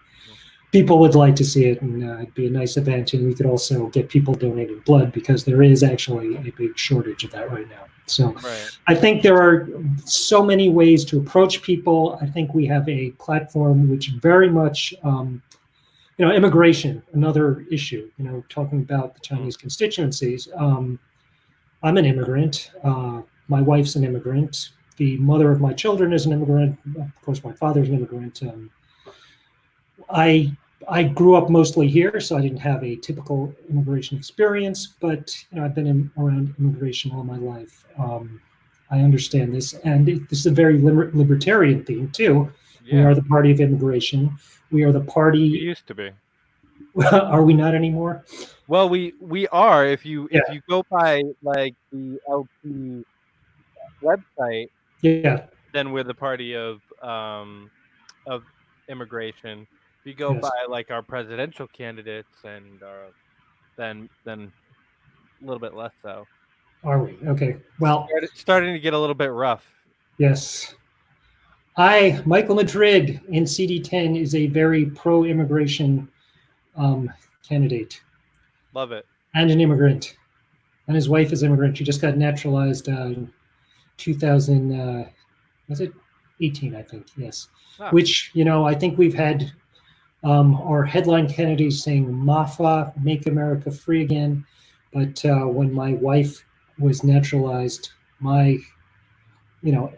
people would like to see it, and it'd be a nice event, and we could also get people donating blood because there is actually a big shortage of that right now. So I think there are so many ways to approach people. I think we have a platform which very much, immigration, another issue, talking about the Chinese constituencies. I'm an immigrant. My wife's an immigrant. The mother of my children is an immigrant. Of course, my father's an immigrant. I grew up mostly here, so I didn't have a typical immigration experience, but I've been around immigration all my life. I understand this, and this is a very libertarian theme too. Yeah. We are the party of immigration. We are the party. We used to be. Are we not anymore? Well, we are. If you go by like the LP website, Yeah. Then we're the party of immigration. If you go Yes. by like our presidential candidates, and then a little bit less so. Are we? Okay. Well, Starting to get a little bit rough. yes. Michael Madrid in CD10 is a very pro-immigration candidate Love it. and an immigrant. And his wife is immigrant. She just got naturalized in 2000, was it 18, I think, yes. Ah. Which, I think we've had our headline candidates saying MAFA, Make America Free Again. But when my wife was naturalized,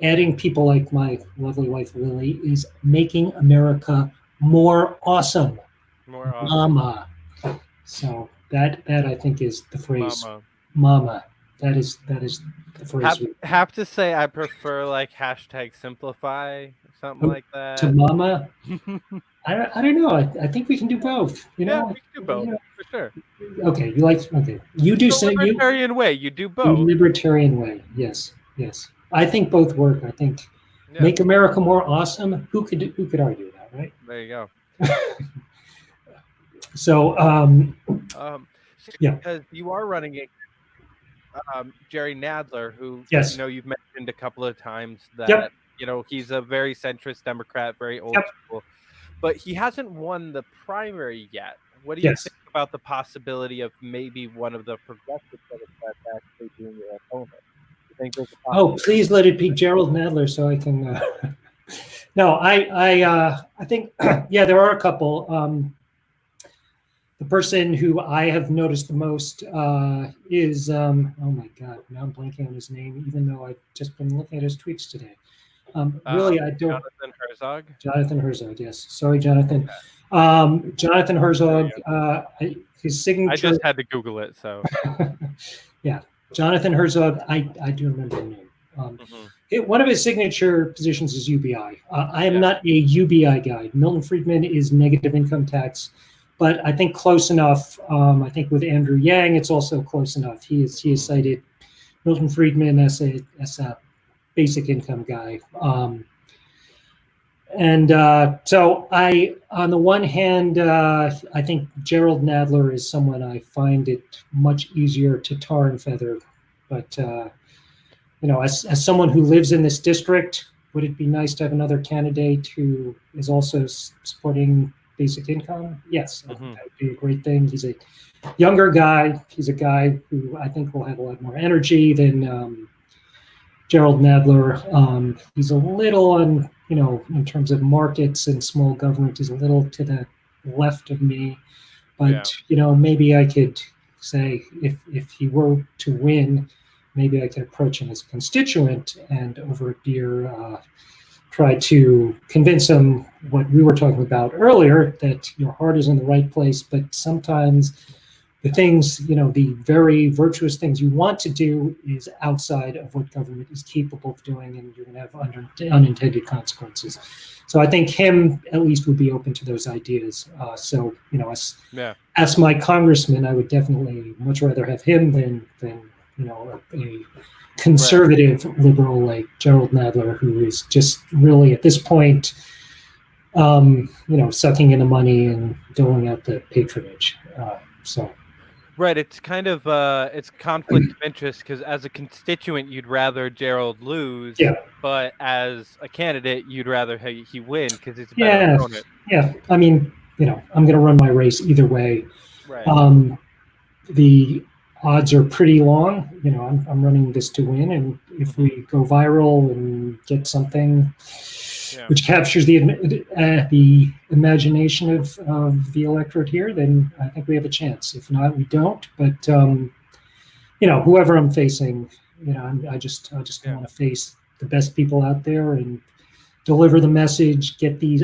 adding people like my lovely wife Lily is making America more awesome. More awesome. Mama. So that I think is the phrase. Mama. That is the phrase. Have to say I prefer like #simplify, something like that. To mama. I don't know. I think we can do both. Yeah, we can do both for sure. Okay, you do say libertarian way. You do both. Libertarian way. Yes. I think both work. I think make America more awesome. Who could argue that, right? There you go. So, because you are running a Jerry Nadler, who you've mentioned a couple of times that he's a very centrist Democrat, very old school, but he hasn't won the primary yet. What do you think about the possibility of maybe one of the progressive Democrats actually being your opponent? You think there's a possibility? Oh, please let it be Gerald Nadler so I can. No, I think there are a couple. The person who I have noticed the most is, oh my God, now I'm blanking on his name, even though I've just been looking at his tweets today. Really, I don't. Jonathan Herzog? Jonathan Herzog, yes. Sorry, Jonathan. Jonathan Herzog, his signature. I just had to Google it, so. Yeah, Jonathan Herzog, I do remember the name. One of his signature positions is UBI. I am not a UBI guy. Milton Friedman is negative income tax. But I think close enough. I think with Andrew Yang, it's also close enough. He has cited Milton Friedman as a basic income guy. So on the one hand, I think Gerald Nadler is someone I find it much easier to tar and feather. But as someone who lives in this district, would it be nice to have another candidate who is also supporting basic income? Yes, that would be a great thing. He's a younger guy. He's a guy who I think will have a lot more energy than Gerald Nadler. He's a little on, in terms of markets and small government, he's a little to the left of me. But, maybe I could say if he were to win, maybe I could approach him as a constituent and over a beer try to convince him what we were talking about earlier, that your heart is in the right place, but sometimes the things, the very virtuous things you want to do is outside of what government is capable of doing, and you're going to have unintended consequences. So I think him at least would be open to those ideas. As my congressman, I would definitely much rather have him than a conservative liberal like Gerald Nadler, who is just really at this point, sucking in the money and doling out the patronage. Right, it's kind of it's conflict of interest, because as a constituent you'd rather Gerald lose, but as a candidate you'd rather he win because it's a better opponent. Yeah, I mean, I'm going to run my race either way. Right. The odds are pretty long. I'm running this to win, and if we go viral and get something which captures the imagination of the electorate here, then I think we have a chance. If not, we don't. But whoever I'm facing, I just want to face the best people out there and deliver the message. Get these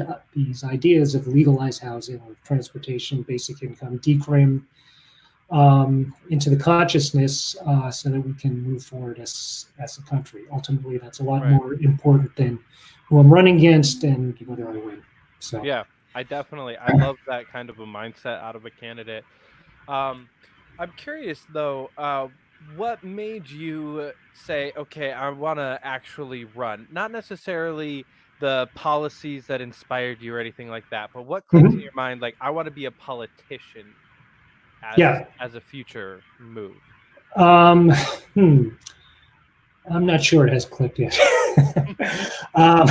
ideas of legalized housing, of transportation, basic income, decrim into the consciousness so that we can move forward as a country. Ultimately, that's a lot more important than who I'm running against and whether I win. So yeah, I love that kind of a mindset out of a candidate. I'm curious though, what made you say, okay, I want to actually run? Not necessarily the policies that inspired you or anything like that, but what clicked in Mhm. your mind? Like, I want to be a politician Yeah. as a future move. Um, hmm. I'm not sure it has clicked yet. um,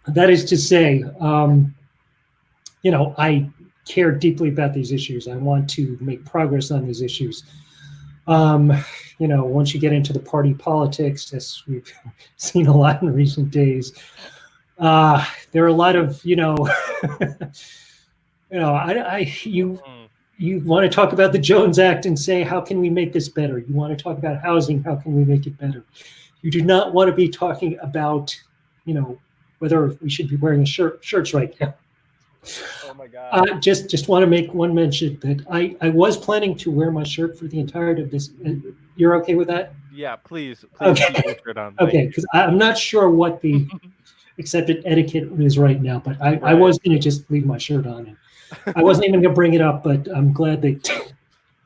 that is to say, I care deeply about these issues. I want to make progress on these issues. Once you get into the party politics, as we've seen a lot in recent days, there are a lot of, Mhm. you want to talk about the Jones Act and say, how can we make this better? You want to talk about housing, how can we make it better? You do not want to be talking about, whether we should be wearing shirts right now. Oh my God. Just want to make one mention that I was planning to wear my shirt for the entirety of this. You're okay with that? Yeah, please keep Okay. your shirt on. Thank Okay, because I'm not sure what the you. accepted etiquette is right now, but I Right. was going to just leave my shirt on. And I wasn't even going to bring it up, but I'm glad that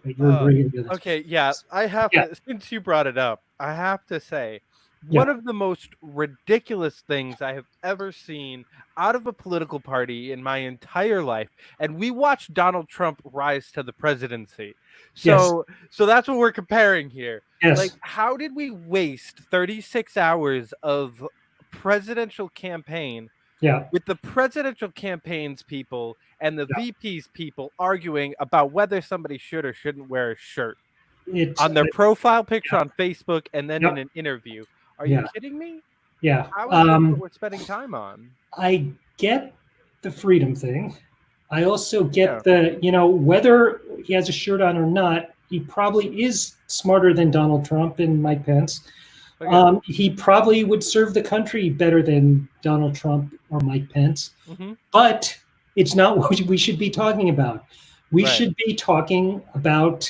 you're Uh, agreeing with okay, yeah, this. I have Yeah, to, since you brought it up, I have to say, one yeah, of the most ridiculous things I have ever seen out of a political party in my entire life, and we watched Donald Trump rise to the presidency. yes, So that's what we're comparing here. Like, yes, how did we waste 36 hours of presidential campaign yeah. with the presidential campaigns people and the Yeah. VP's people arguing about whether somebody should or shouldn't wear a shirt It's on their profile picture yeah, on Facebook and then in yep, an interview? Are you yeah, kidding me? yeah. How is this what we're spending time on? I get the freedom thing. I also Yeah. get the, whether he has a shirt on or not, he probably is smarter than Donald Trump and Mike Pence. Okay. He probably would serve the country better than Donald Trump or Mike Pence, Mm-hmm. but it's not what we should be talking about. We Right. should be talking about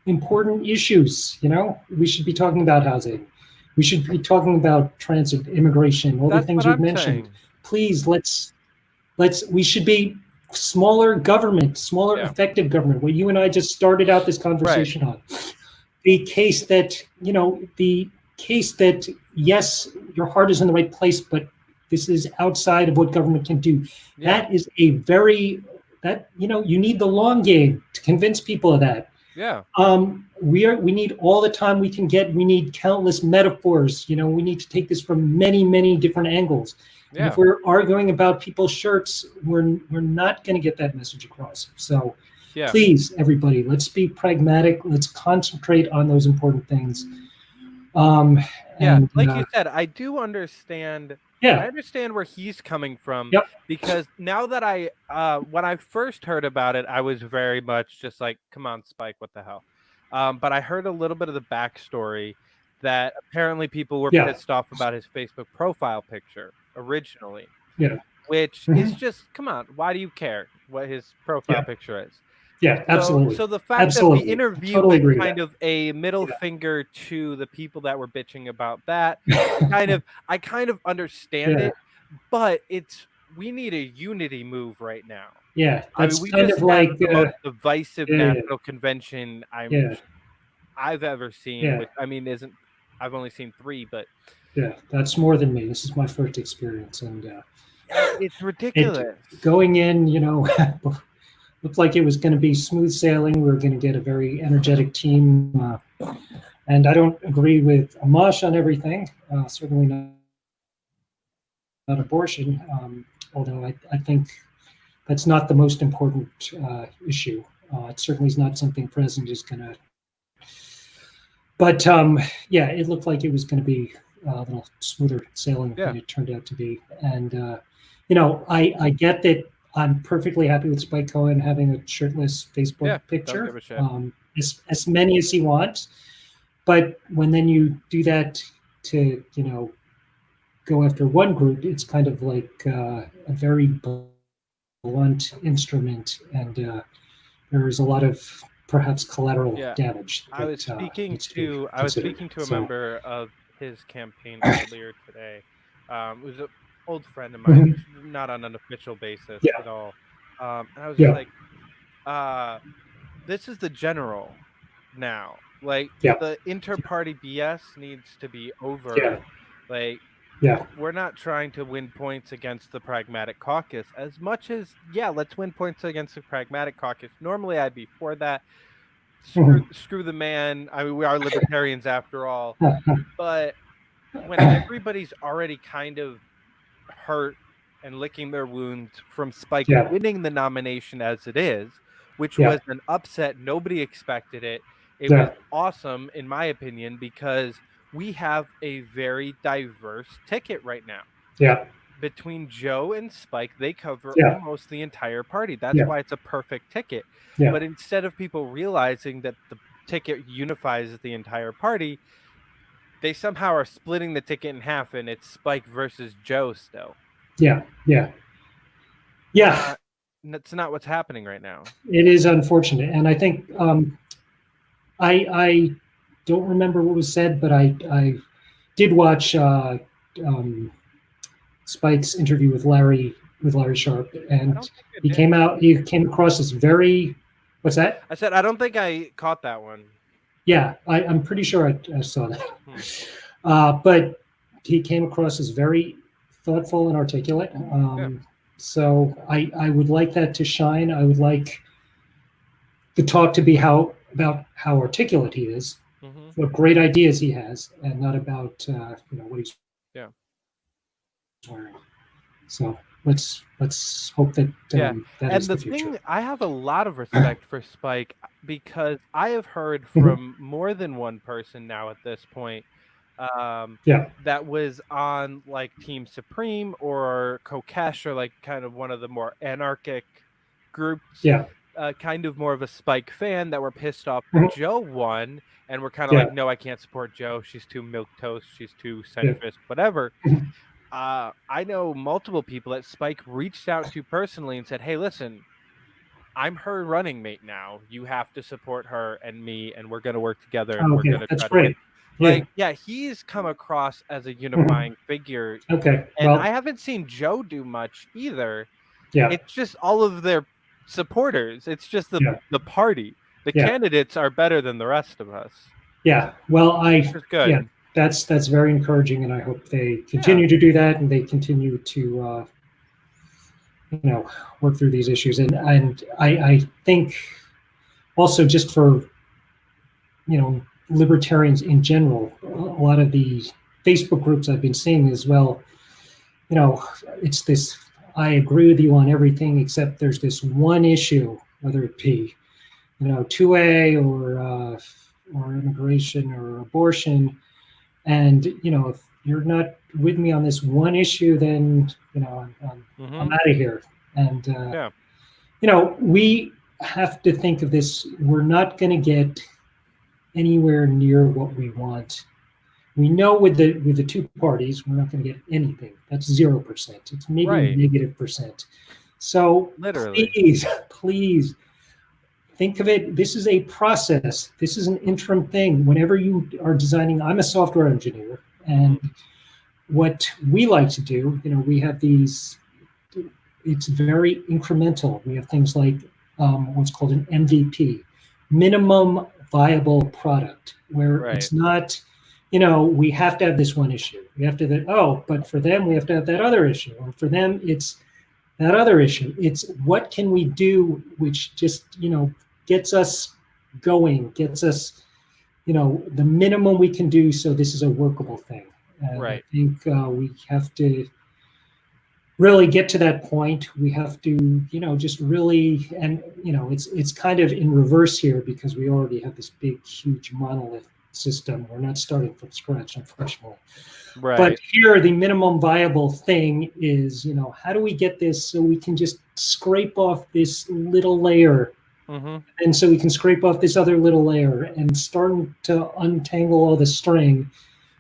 important issues. We should be talking about housing. We should be talking about transit, immigration, all the That's things what we've I'm mentioned. saying. Please, we should be smaller government, smaller Yeah. effective government. What you and I just started out this Right. conversation on. The case that yes, your heart is in the right place, but this is outside of what government can do. Yeah. That is a very that you need the long game to convince people of that. Yeah. We need all the time we can get. We need countless metaphors. We need to take this from many, many different angles. And if Yeah. we're arguing about people's shirts, we're not going to get that message across. So Yeah. please, everybody, let's be pragmatic. Let's concentrate on those important things. Yeah. And Like you said, I do understand. I yeah, understand where he's coming from yep, because now that when I first heard about it, I was very much just like, come on, Spike, what the hell? But I heard a little bit of the backstory that apparently people were yeah, pissed off about his Facebook profile picture originally, yeah, which is mhm, just, come on, why do you care what his profile yeah, picture is? yeah, absolutely, So the fact that the absolutely. I interview totally was agree with kind that. of a middle Yeah, finger to the people that were bitching about that, I kind of understand yeah, it, but we need a unity move right now. yeah. I mean, That's we kind just of had like the most divisive yeah, national convention yeah, I've ever seen, yeah. which I mean isn't I've only seen 3, but Yeah, that's more than me. This is my first experience, and it's it ridiculous. going in, looked like it was going to be smooth sailing. We were going to get a very energetic team, and I don't agree with Amash on everything. Certainly not abortion, although I think that's not the most important issue. It certainly is not something President is going to. But yeah, it looked like it was going to be a little smoother sailing Yeah. than it turned out to be. And I get that. I'm perfectly happy with Spike Cohen having a shirtless Facebook Yeah, don't give picture, a shit. as many as he wants. But when then you do that to go after one group, it's kind of like a very blunt instrument, and there is a lot of perhaps collateral Yeah. damage I was that speaking needs to be to considered. a So, member of his campaign earlier today. It was an old friend of mine, mhm, not on an official basis yeah, at all. And I was just yeah, like, this is the general now. Like Yeah. the inter-party BS needs to be over. Yeah. Like Yeah. we're not trying to win points against the pragmatic caucus as much as, yeah, let's win points against the pragmatic caucus. Normally I'd be for that. Screw the man. I mean, we are libertarians after all. But when everybody's already kind of hurt and licking their wounds from Spike Yeah. winning the nomination as it is, which Yeah. was an upset, nobody expected it. It Yeah. was awesome, in my opinion, because we have a very diverse ticket right now. Yeah. Between Joe and Spike, they cover Yeah. almost the entire party. That's Yeah. why it's a perfect ticket. Yeah. But instead of people realizing that the ticket unifies the entire party, they somehow are splitting the ticket in half, and it's Spike versus Joe still. Yeah. Yeah. Yeah. That's not what's happening right now. It is unfortunate, and I think I don't remember what was said, but I did watch Spike's interview with Larry Sharp, and he came across as very, what's that? I said I don't think I caught that one. Yeah, I'm pretty sure I saw that. But he came across as very thoughtful and articulate. So I would like that to shine. I would like the talk to be about how articulate he is, what great ideas he has, and not about what he's wearing. So let's hope that that and is the future. thing, I have a lot of respect for Spike because I have heard from more than one person now at this point that was on like Team Supreme or Kokesh or like kind of one of the more anarchic groups, kind of more of a Spike fan, that were pissed off that Joe won and we're kind of like, no, I can't support Joe, she's too milquetoast, she's too centrist, whatever. I know multiple people that Spike reached out to personally and said, hey, listen, I'm her running mate now. You have to support her and me, and we're going to work together. And we're going to try to win. Like, he's come across as a unifying figure. Okay. And I haven't seen Joe do much either. Yeah. It's just all of their supporters. It's just the party. The candidates are better than the rest of us. Yeah. Well, good. Yeah. That's very encouraging, and I hope they continue to do that, and they continue to work through these issues. And I think also, just for libertarians in general, a lot of the Facebook groups I've been seeing as well, it's this, I agree with you on everything except there's this one issue, whether it be 2A or immigration or abortion. And, if you're not with me on this one issue, then, I'm out of here. And, we have to think of this. We're not going to get anywhere near what we want. We know with the two parties, we're not going to get anything. That's 0%. It's maybe negative percent. So literally, please think of it. This is a process. This is an interim thing. Whenever you are designing, I'm a software engineer, and what we like to do, we have these, it's very incremental. We have things like what's called an MVP, minimum viable product, where it's not, we have to have this one issue. We have to, but for them, we have to have that other issue. Or for them, it's that other issue. It's what can we do which just, gets us going, gets us, the minimum we can do, so this is a workable thing. I think we have to really get to that point. We have to, just really, and it's kind of in reverse here because we already have this big, huge monolith system. We're not starting from scratch, unfortunately. But here, the minimum viable thing is, how do we get this so we can just scrape off this little layer, and so we can scrape off this other little layer and start to untangle all the string,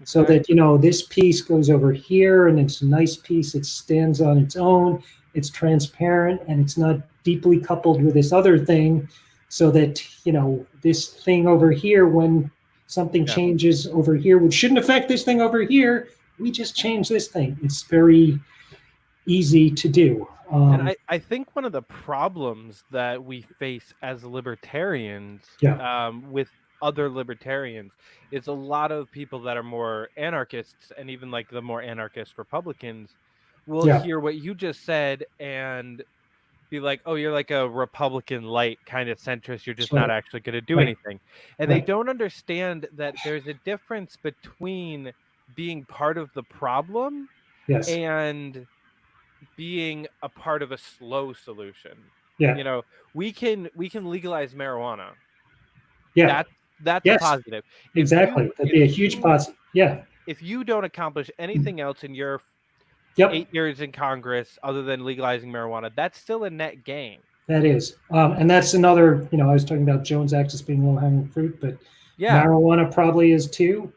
so that this piece goes over here and it's a nice piece. It stands on its own. It's transparent and it's not deeply coupled with this other thing, so that this thing over here, when something changes over here, which shouldn't affect this thing over here, we just change this thing. It's very, easy to do. And I think one of the problems that we face as libertarians, with other libertarians, is a lot of people that are more anarchists, and even like the more anarchist Republicans will hear what you just said and be like, oh, you're like a Republican light kind of centrist. You're just not actually going to do anything. And they don't understand that there's a difference between being part of the problem and being a part of a slow solution. You know, we can legalize marijuana. That's a positive. Exactly. That'd be a huge positive. If you don't accomplish anything else in your 8 years in Congress other than legalizing marijuana, that's still a net gain. That is. And that's another, I was talking about Jones Act as being low-hanging fruit, but marijuana probably is too.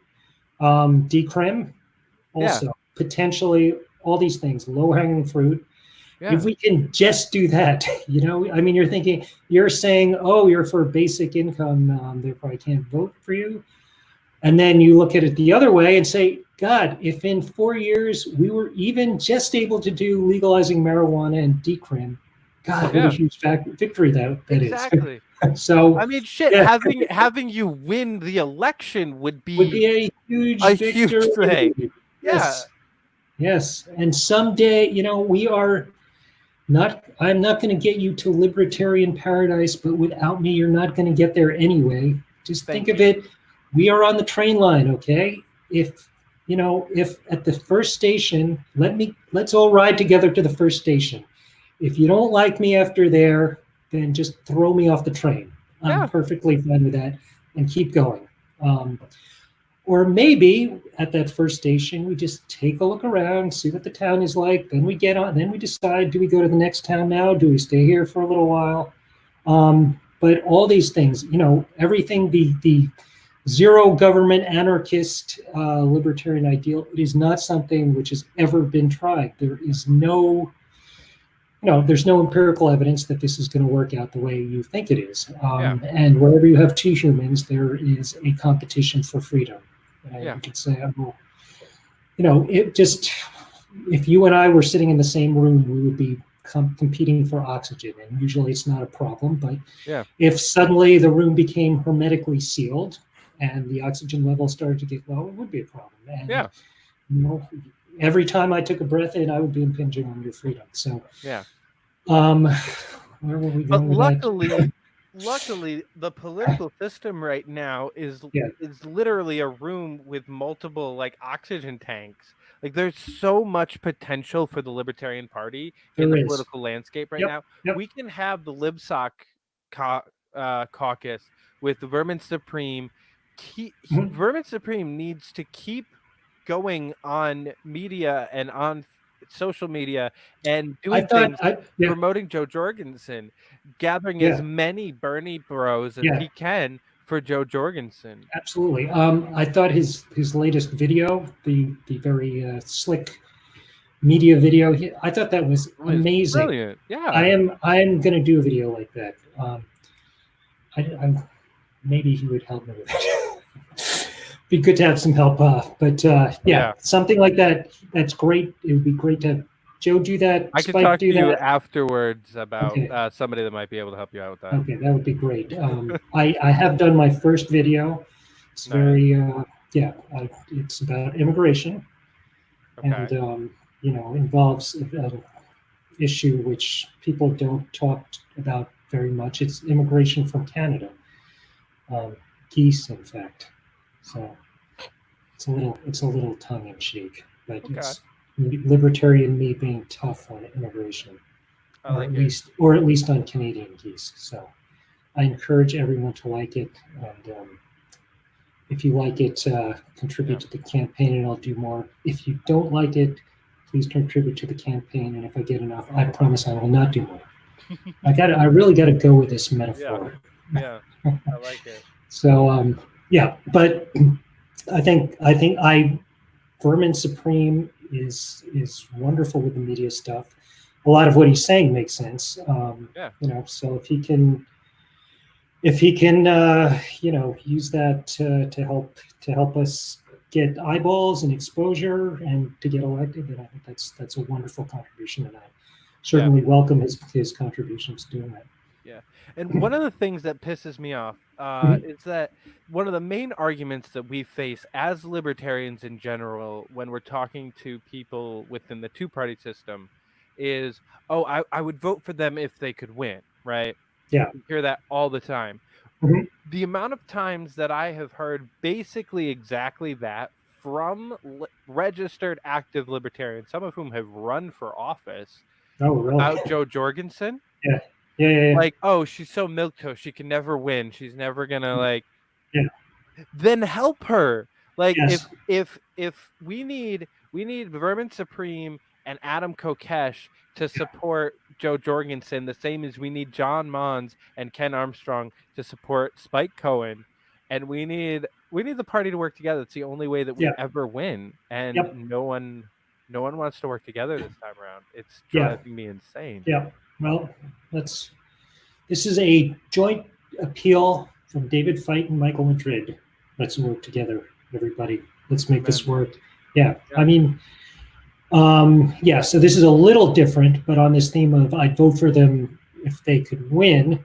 Decrim also. Potentially all these things, low-hanging fruit. If we can just do that, I mean, you're saying, oh, you're for basic income, therefore I can't vote for you. And then you look at it the other way and say, God, if in 4 years we were even just able to do legalizing marijuana and decrim, God, what a huge victory that is. Exactly. So I mean, shit, having you win the election would be a huge victory. Thing. Yes. And someday, we are not. I'm not going to get you to libertarian paradise, but without me, you're not going to get there anyway. Just think of it. We are on the train line, okay? If at the first station, let's all ride together to the first station. If you don't like me after there, then just throw me off the train. I'm perfectly fine with that, and keep going. Or maybe at that first station, we just take a look around, see what the town is like. Then we get on. Then we decide: do we go to the next town now? Do we stay here for a little while? But all these things, everything the zero government anarchist libertarian ideal, it is not something which has ever been tried. There is there's no empirical evidence that this is going to work out the way you think it is. And wherever you have two humans, there is a competition for freedom. You could say, it just, if you and I were sitting in the same room, we would be competing for oxygen, and usually it's not a problem. But if suddenly the room became hermetically sealed and the oxygen level started to get low, it would be a problem. And every time I took a breath in, I would be impinging on your freedom. So where were we going? But luckily, the political system right now is literally a room with multiple like oxygen tanks. Like, there's so much potential for the Libertarian Party in the political landscape right now. We can have the LibSoc caucus with the Vermin Supreme. Vermin Supreme needs to keep going on media and on social media and doing things, promoting Joe Jorgensen, gathering as many Bernie bros as he can for Joe Jorgensen. Absolutely. I thought his latest video, the very slick media video, I thought that was amazing. Brilliant. Yeah. I am going to do a video like that. Maybe he would help me with it. Be good to have some help. But something like that. That's great. It would be great to have Joe do that. I can talk to you afterwards about somebody that might be able to help you out with that. Okay, that would be great. I have done my first video. It's very it's about immigration, and involves an issue which people don't talk about very much. It's immigration from Canada, geese, in fact. So it's a little tongue in cheek, but it's libertarian me being tough on immigration, or at least on Canadian geese. So I encourage everyone to like it, and if you like it, contribute to the campaign, and I'll do more. If you don't like it, please contribute to the campaign, and if I get enough, I promise I will not do more. I really got to go with this metaphor. Yeah, I like it. So but I think Vermin Supreme is wonderful with the media stuff. A lot of what he's saying makes sense. So if he can use that to help us get eyeballs and exposure and to get elected, then I think that's a wonderful contribution, and I certainly welcome his contributions doing that. Yeah. And one of the things that pisses me off is that one of the main arguments that we face as libertarians in general when we're talking to people within the two-party system is, oh, I would vote for them if they could win, right? Yeah. You hear that all the time. Mhm. The amount of times that I have heard basically exactly that from registered active libertarians, some of whom have run for office, Oh, really? about Jo Jorgensen. Yeah. Like, oh, she's so milquetoast, she can never win. She's never gonna like. Yeah. Then help her. Like, Yes. if we need Vermin Supreme and Adam Kokesh to support Jo Jorgensen, the same as we need John Mons and Ken Armstrong to support Spike Cohen, and we need the party to work together. It's the only way that we ever win, and no one wants to work together this time around. It's driving me insane. Yeah. Well, this is a joint appeal from David Fite and Michael Madrid. Let's work together, everybody. Let's make this work. Yeah. I mean, so this is a little different, but on this theme of I'd vote for them if they could win.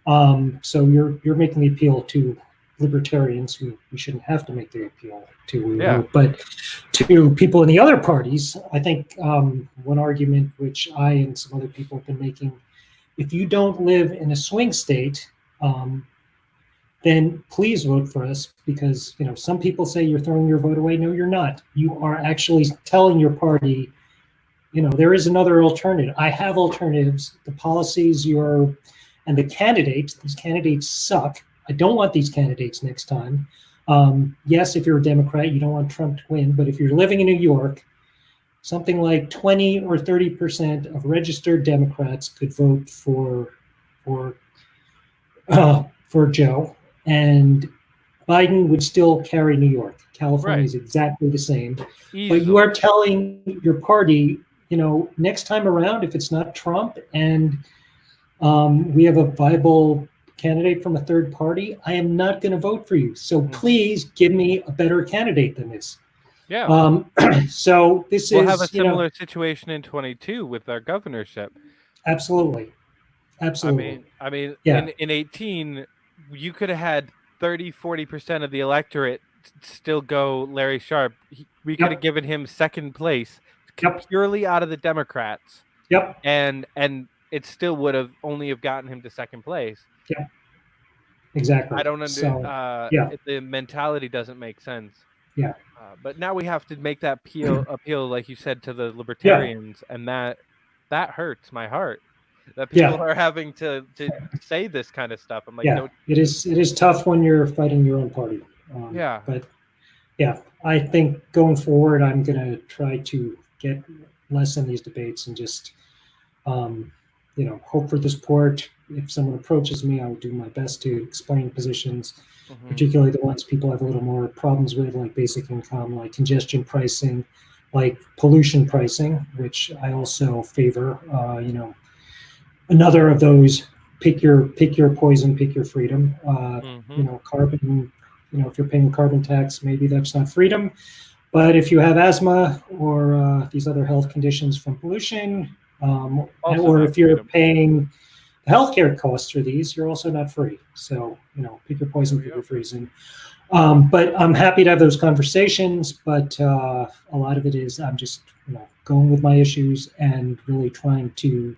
So you're making the appeal to libertarians who we shouldn't have to make the appeal to, but to people in the other parties. I think one argument which I and some other people have been making, if you don't live in a swing state, then please vote for us, because some people say you're throwing your vote away. No, you're not. You are actually telling your party, there is another alternative. I have alternatives. The policies and the candidates, these candidates suck. I don't want these candidates next time. Yes, if you're a Democrat, you don't want Trump to win, but if you're living in New York, something like 20 or 30% of registered Democrats could vote for Joe, and Biden would still carry New York. California is exactly the same. Easily. But you are telling your party, next time around, if it's not Trump and we have a viable candidate from a third party, I am not going to vote for you. So please give me a better candidate than this. Yeah. So we'll have a similar situation in 22 with our governorship. Absolutely. I mean, in 18, you could have had 30-40% of the electorate still go Larry Sharpe. We could have given him second place purely out of the Democrats. And it still would have only have gotten him to second place. Yeah. Exactly. I don't understand. The mentality doesn't make sense. Yeah. But now we have to make that appeal, like you said, to the libertarians, and that hurts my heart. That people are having to say this kind of stuff. I'm like, no. It is tough when you're fighting your own party. But I think going forward, I'm going to try to get less in these debates and just, hope for the support. If someone approaches me, I will do my best to explain positions, particularly the ones people have a little more problems with, like basic income, like congestion pricing, like pollution pricing, which I also favor. Another of those, pick your poison, pick your freedom. Carbon, if you're paying carbon tax, maybe that's not freedom. But if you have asthma or these other health conditions from pollution, or if you're paying the healthcare costs for these, you're also not free. So, pick your poison, pick your freezing. But I'm happy to have those conversations. But a lot of it is I'm just, going with my issues and really trying to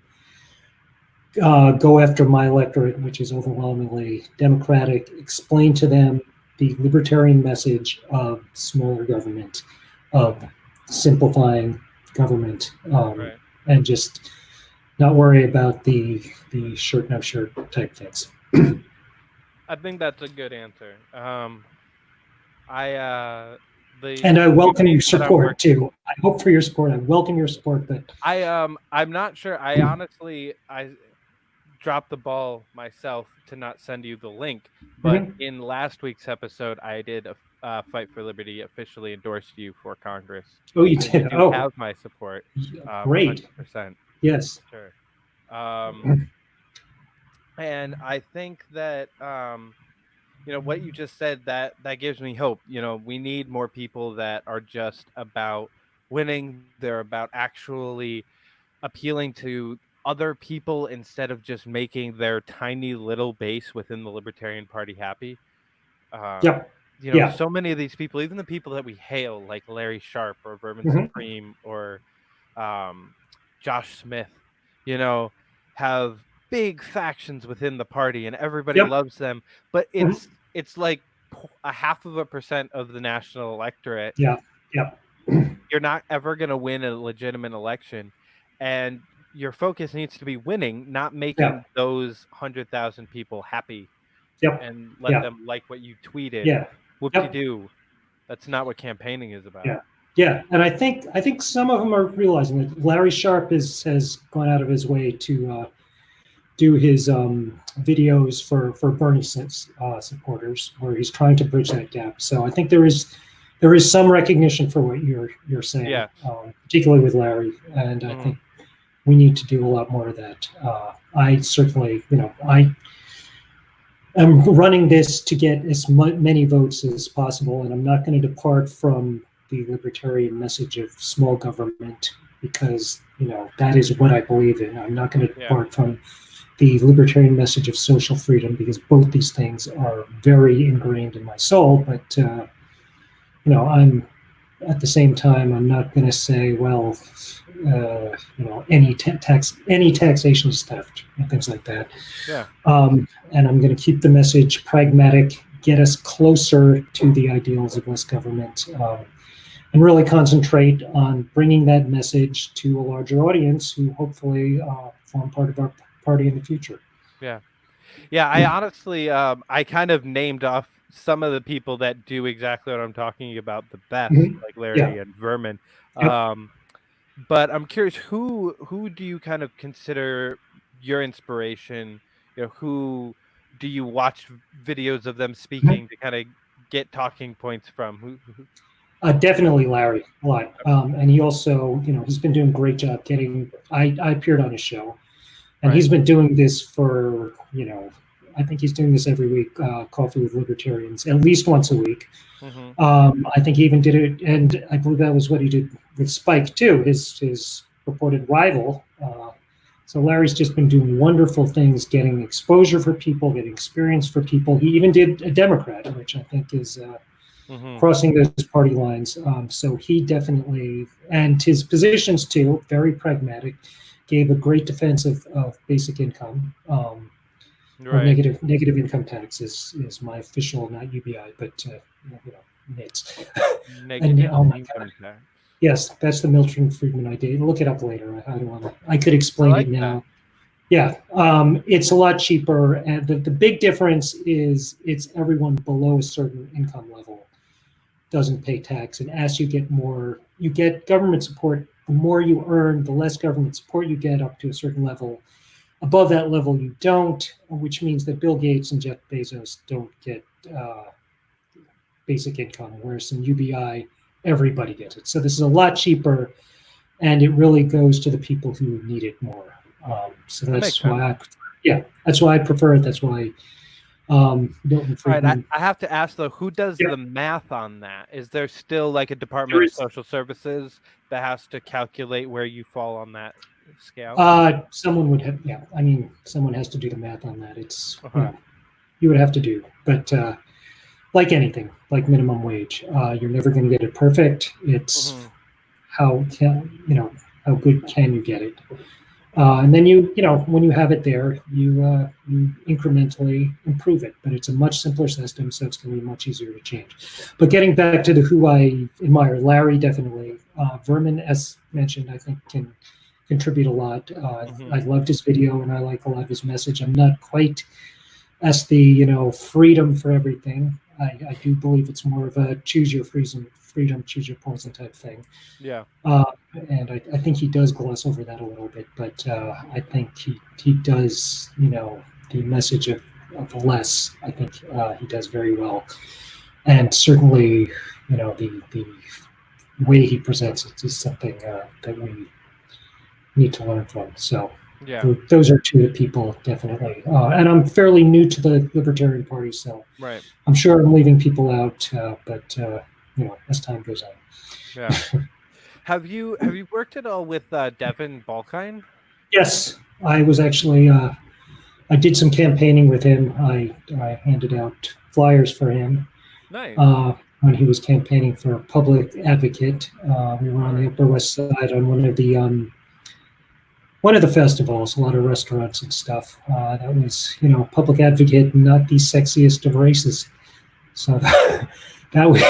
go after my electorate, which is overwhelmingly Democratic, explain to them the libertarian message of smaller government, of simplifying government, and just not worry about the shirt no shirt type things. I think that's a good answer. And I welcome your support too. I hope for your support. I welcome your support, but I'm not sure. I honestly dropped the ball myself to not send you the link, but in last week's episode, I did a Fight for Liberty officially endorsed you for Congress. Oh, you did? You have my support. Great. 100%. Yes. Sure. And I think that what you just said, that gives me hope. We need more people that are just about winning. They're about actually appealing to other people instead of just making their tiny little base within the Libertarian Party happy. Yep. Yeah. So many of these people, even the people that we hail, like Larry Sharp or Vermin Hmm. Supreme or Josh Smith, have big factions within the party, and everybody Yep. loves them. But Hmm. it's like a 0.5% of the national electorate. Yeah. Yep. You're not ever going to win a legitimate election, and your focus needs to be winning, not Yeah. making those 100,000 people happy Yep. and let Yeah. them like what you tweeted. Yeah. Yep. Whoop-de-doo. That's not what campaigning is about. Yeah. Yeah. And I think some of them are realizing that Larry Sharp has gone out of his way to do his videos for Bernie supporters, where he's trying to bridge that gap. So I think there is some recognition for what you're saying, Yeah. particularly with Larry, and I think we need to do a lot more of that. I certainly, I am running this to get as many votes as possible, and I'm not going to depart from the libertarian message of small government because that is what I believe in. I'm not going to depart from the libertarian message of social freedom because both these things are very ingrained in my soul. But I'm at the same time, I'm not going to say, well, any taxation is theft and things like that. Yeah. And I'm going to keep the message pragmatic, get us closer to the ideals of less government, and really concentrate on bringing that message to a larger audience who hopefully form part of our party in the future. Yeah. I honestly, I kind of named off some of the people that do exactly what I'm talking about the best, like Larry and Vermin. Yep. But I'm curious, who do you kind of consider your inspiration? Who do you watch videos of them speaking to kind of get talking points from? Definitely Larry a lot. And he also, he's been doing a great job getting, I appeared on his show, and he's been doing this for, I think he's doing this every week, Coffee with Libertarians, at least once a week. I think he even did it, and I believe that was what he did with Spike too, his purported rival. So Larry's just been doing wonderful things, getting exposure for people, getting experience for people. He even did a Democrat, which I think is crossing those party lines. So he definitely, and his positions too, very pragmatic, gave a great defense of basic income. Or negative income tax is my official, not UBI, but NITS. Negative income tax. Yes, that's the Milton Friedman idea. Look it up later. I don't want to. I could explain it now. Yeah, it's a lot cheaper, and the big difference is it's everyone below a certain income level doesn't pay tax, and as you get more, you get government support. The more you earn, the less government support you get up to a certain level. Above that level, you don't, which means that Bill Gates and Jeff Bezos don't get basic income, whereas in UBI, everybody gets it. So this is a lot cheaper, and it really goes to the people who need it more. So that's why, that's why I prefer it. That's why Milton Friedman. All right, I have to ask though, who does the math on that? Is there still like a Department of Social Services that has to calculate where you fall on that scale? Someone would have, I mean, someone has to do the math on that. It's you would have to do, but like anything, like minimum wage, you're never going to get it perfect. It's how good can you get it? And then when you have it there, you incrementally improve it. But it's a much simpler system, so it's going to be much easier to change. But getting back to who I admire, Larry definitely. Vermin, as mentioned, I think can contribute a lot. I loved his video, and I like a lot of his message. I'm not quite as the freedom for everything. I do believe it's more of a choose your freedom, choose your poison type thing. Yeah. And I think he does gloss over that a little bit, but I think he does, the message of less, I think he does very well. And certainly, the way he presents it is something that we need to learn from. So Yeah. Those are two that people definitely. And I'm fairly new to the Libertarian Party, so Right. I'm sure I'm leaving people out. But as time goes on. Yeah. Have you worked at all with Devin Balkine? Yes, I was actually. I did some campaigning with him. I handed out flyers for him Nice. when he was campaigning for public advocate. We were All on the right. Upper West Side on one of the festivals, a lot of restaurants and stuff. That was, public advocate, not the sexiest of races. So that was,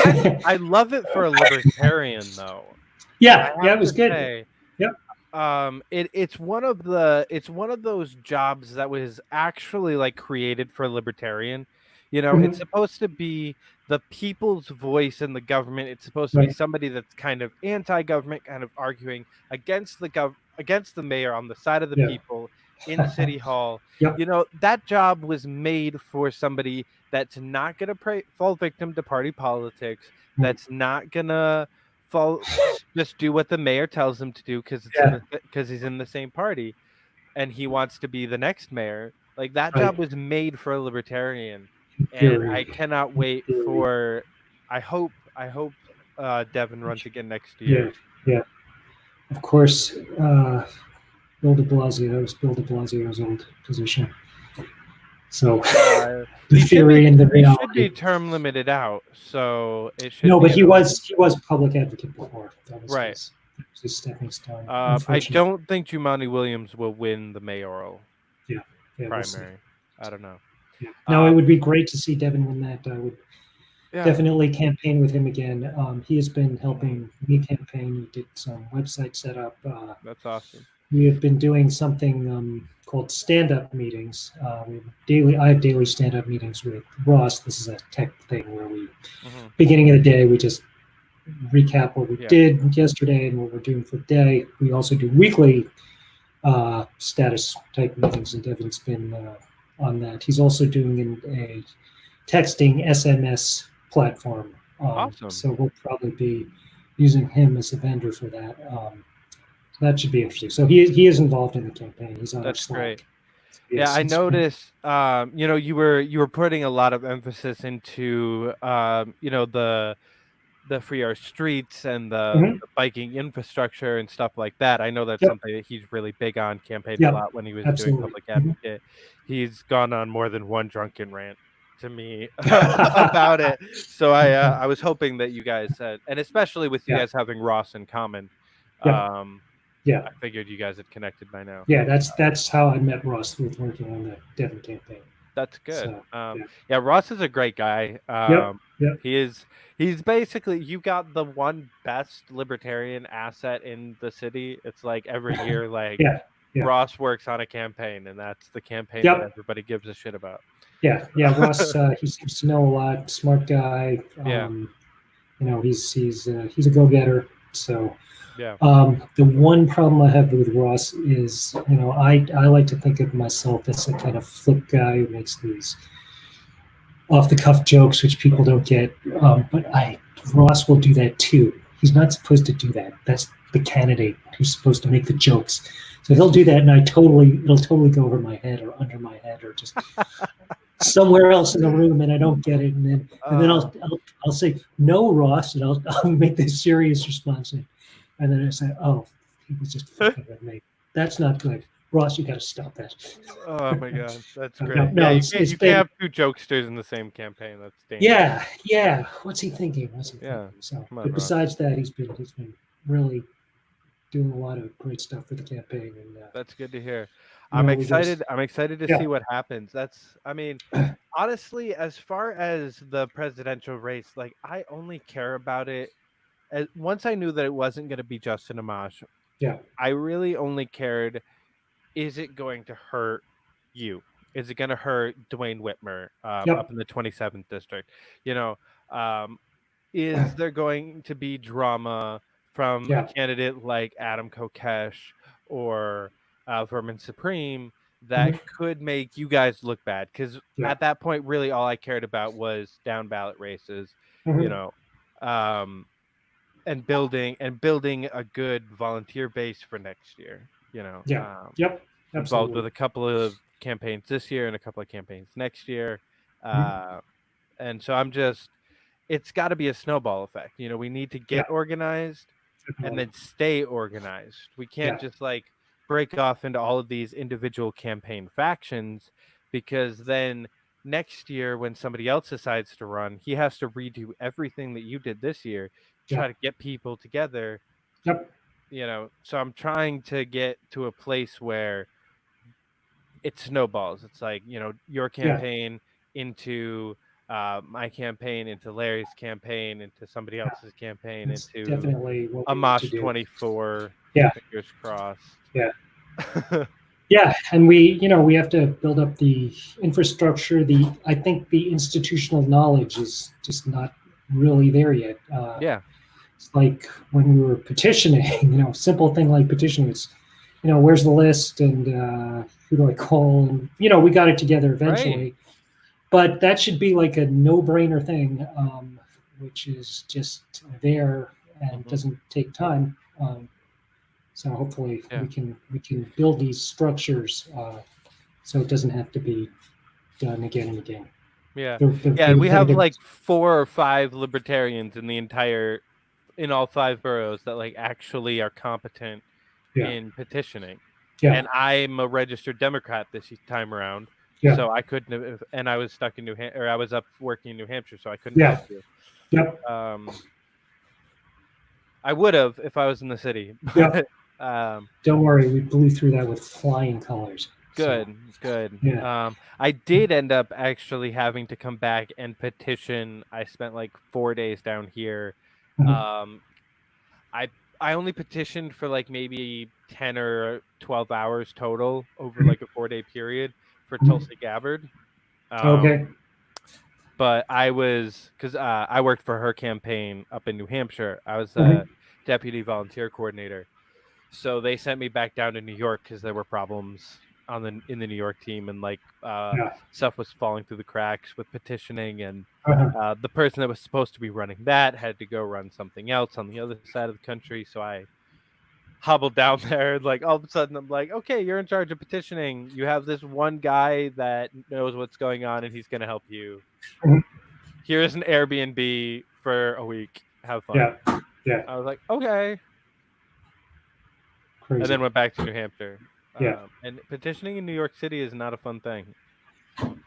I love it for a libertarian though. I yeah, have it to was good. say, Yep. it's one of those jobs that was actually like created for a libertarian. It's Mhm. supposed to be the people's voice in the government. It's supposed to be Right. somebody that's kind of anti-government, kind of arguing against the mayor on the side of the Yeah. people in City Hall. Yep. That job was made for somebody that's not gonna fall victim to party politics, Mm. that's not gonna fall just do what the mayor tells him to do Yeah. because he's in the same party and he wants to be the next mayor. Like that Right. job was made for a libertarian, In and I theory. cannot In wait theory. for. I hope Devin runs again next Yeah. year. Yeah. Of course, Bill de Blasio. That was Bill de Blasio's old position. So Uh, the theory and the he should be reality. term limited out, so it should No, be but an he was public advocate before. That was right. his stepping stone. I Unfortunately. don't think Jumaane Williams will win the mayoral Yeah. Yeah. We'll see. primary. I don't know. Yeah. No, it Um, would be great to see Devin win that. I would yeah, definitely campaign with him again. He has been helping me campaign. He did some website setup. that's awesome. We have been doing something called stand-up meetings. I have daily stand-up meetings with Ross. This is a tech thing where Hmm. beginning of the day, we just recap what we Yeah. did yesterday and what we're doing for the day. We also do weekly status type meetings, and Devin's been on that. He's also doing a texting SMS platform. Awesome. So we'll probably be using him as a vendor for that. That should be interesting. So he is involved in the campaign. He's on our That's great. Slack. Yeah, Yes, I noticed. You were putting a lot of emphasis into the free our streets and Mhm. the biking infrastructure and stuff like that. I know that's Yep, something that he's really big on. Campaigned a yep, lot when he was doing absolutely. public Mhm. advocate. He's gone on more than one drunken rant to me about it. So I was hoping that you guys said, and especially with you Yeah, guys having Ross in common, yep, um, yeah, I figured you guys had connected by now. yeah. That's how I met Ross with working on the Devon campaign. That's good. So yeah, Yeah, Ross is a great guy. yep, yep, He is. He's basically you got the one best libertarian asset in the city. It's like every year, like yeah, yeah, Ross works on a campaign, and that's the campaign that yep, everybody gives a shit about. yeah. Ross, he seems to know a lot. Smart guy. Yeah, He's a go getter. So yeah. the one problem I have with Ross is, I like to think of myself as a kind of flip guy who makes these off the cuff jokes, which people don't get. But Ross will do that too. He's not supposed to do that. That's the candidate who's supposed to make the jokes. So he'll do that, and it'll totally go over my head or under my head or just somewhere else in the room, and I don't get it. And then I'll say no, Ross, and I'll make this serious response, and then I say, oh, he was just fucking with me. That's not good, Ross. You got to stop that. Oh my god, that's No, great. no, Yeah, it's you can't been have two jokesters in the same campaign. That's dangerous. yeah. What's he thinking? Yeah, So, come on, but Ross. besides that, he's been really doing a lot of great stuff for the campaign, and That's good to hear. I'm we just excited. I'm excited to yeah, see what happens. I mean, honestly, as far as the presidential race, like I only care about it once I knew that it wasn't going to be Justin Amash. yeah, I really only cared: is it going to hurt you? Is it going to hurt Dwayne Whitmer up yep, in the 27th district? You know, um, is there going to be drama from a yeah, candidate like Adam Kokesh or Vermin Supreme that mhm, could make you guys look bad? Because yeah, at that point, really all I cared about was down ballot races, you mhm, know, um, and building a good volunteer base for next year. yeah, yep. involved Absolutely. with a couple of campaigns this year and a couple of campaigns next year. Mhm. And so it's got to be a snowball effect. We need to Yeah, get organized and definitely. then stay organized. We can't Yeah, just like break off into all of these individual campaign factions, because then next year when somebody else decides to run, he has to redo everything that you did this year, yeah, try to get people together. yep, So I'm trying to get to a place where it snowballs. It's like, your yeah. campaign into my campaign, into Larry's campaign, into somebody Yeah. else's campaign, That's into definitely what we need to Amash do. 24. Yeah, Fingers crossed. yeah. Yeah, and we have to build up the infrastructure. I think the institutional knowledge is just not really there yet. Yeah. It's like when we were petitioning, simple thing like petitioning. It's, where's the list and who do I call? And we got it together Right. eventually. But that should be like a no-brainer thing, which is just there and Hmm. doesn't take time. So hopefully Yeah. we can build these structures so it doesn't have to be done again and again. Yeah. Yeah. The And we have vendor, like 4 or 5 libertarians in all 5 boroughs that like actually are competent yeah, in petitioning. yeah, And I'm a registered Democrat this time around, yeah, so I couldn't have, and I was stuck in New Hampshire, or I was up working in New Hampshire, so I couldn't help yeah, you. yep, Um, I would have if I was in the city, yep. but Don't worry, we blew through that with flying colors. So good. yeah, I did end up actually having to come back and petition. I spent like 4 days down here. mhm, Um, I I only petitioned for like maybe 10 or 12 hours total over mhm, like a 4-day period for mhm. Tulsi Gabbard. Okay. But because I worked for her campaign up in New Hampshire. I was a Mhm, deputy volunteer coordinator. So they sent me back down to New York because there were problems in the New York team, and like yeah. stuff was falling through the cracks with petitioning, and Uh-huh. the person that was supposed to be running that had to go run something else on the other side of the country. So I hobbled down there. Like all of a sudden, I'm like, okay, you're in charge of petitioning. You have this one guy that knows what's going on, and he's going to help you. Mhm. Here's an Airbnb for a week. Have fun. Yeah, yeah. I was like, okay, and then Crazy. went back to New Hampshire. Yeah. And petitioning in New York City is not a fun thing.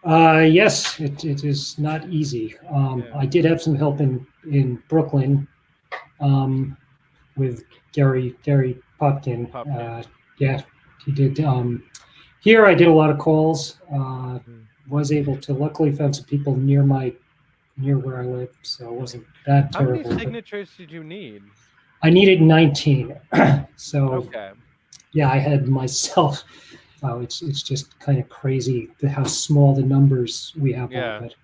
Yes, it is not easy. Yeah, I did have some help in Brooklyn um, with Gary Popkin. Popkin. Yeah, he did. Here, I did a lot of calls. Mm. Was able to luckily found some people near where I live, so it Mhm. wasn't that How many terrible. But signatures did you need? I needed 19, so Okay. yeah, I had myself. It's just kind of crazy how small the numbers we have are. Yeah. But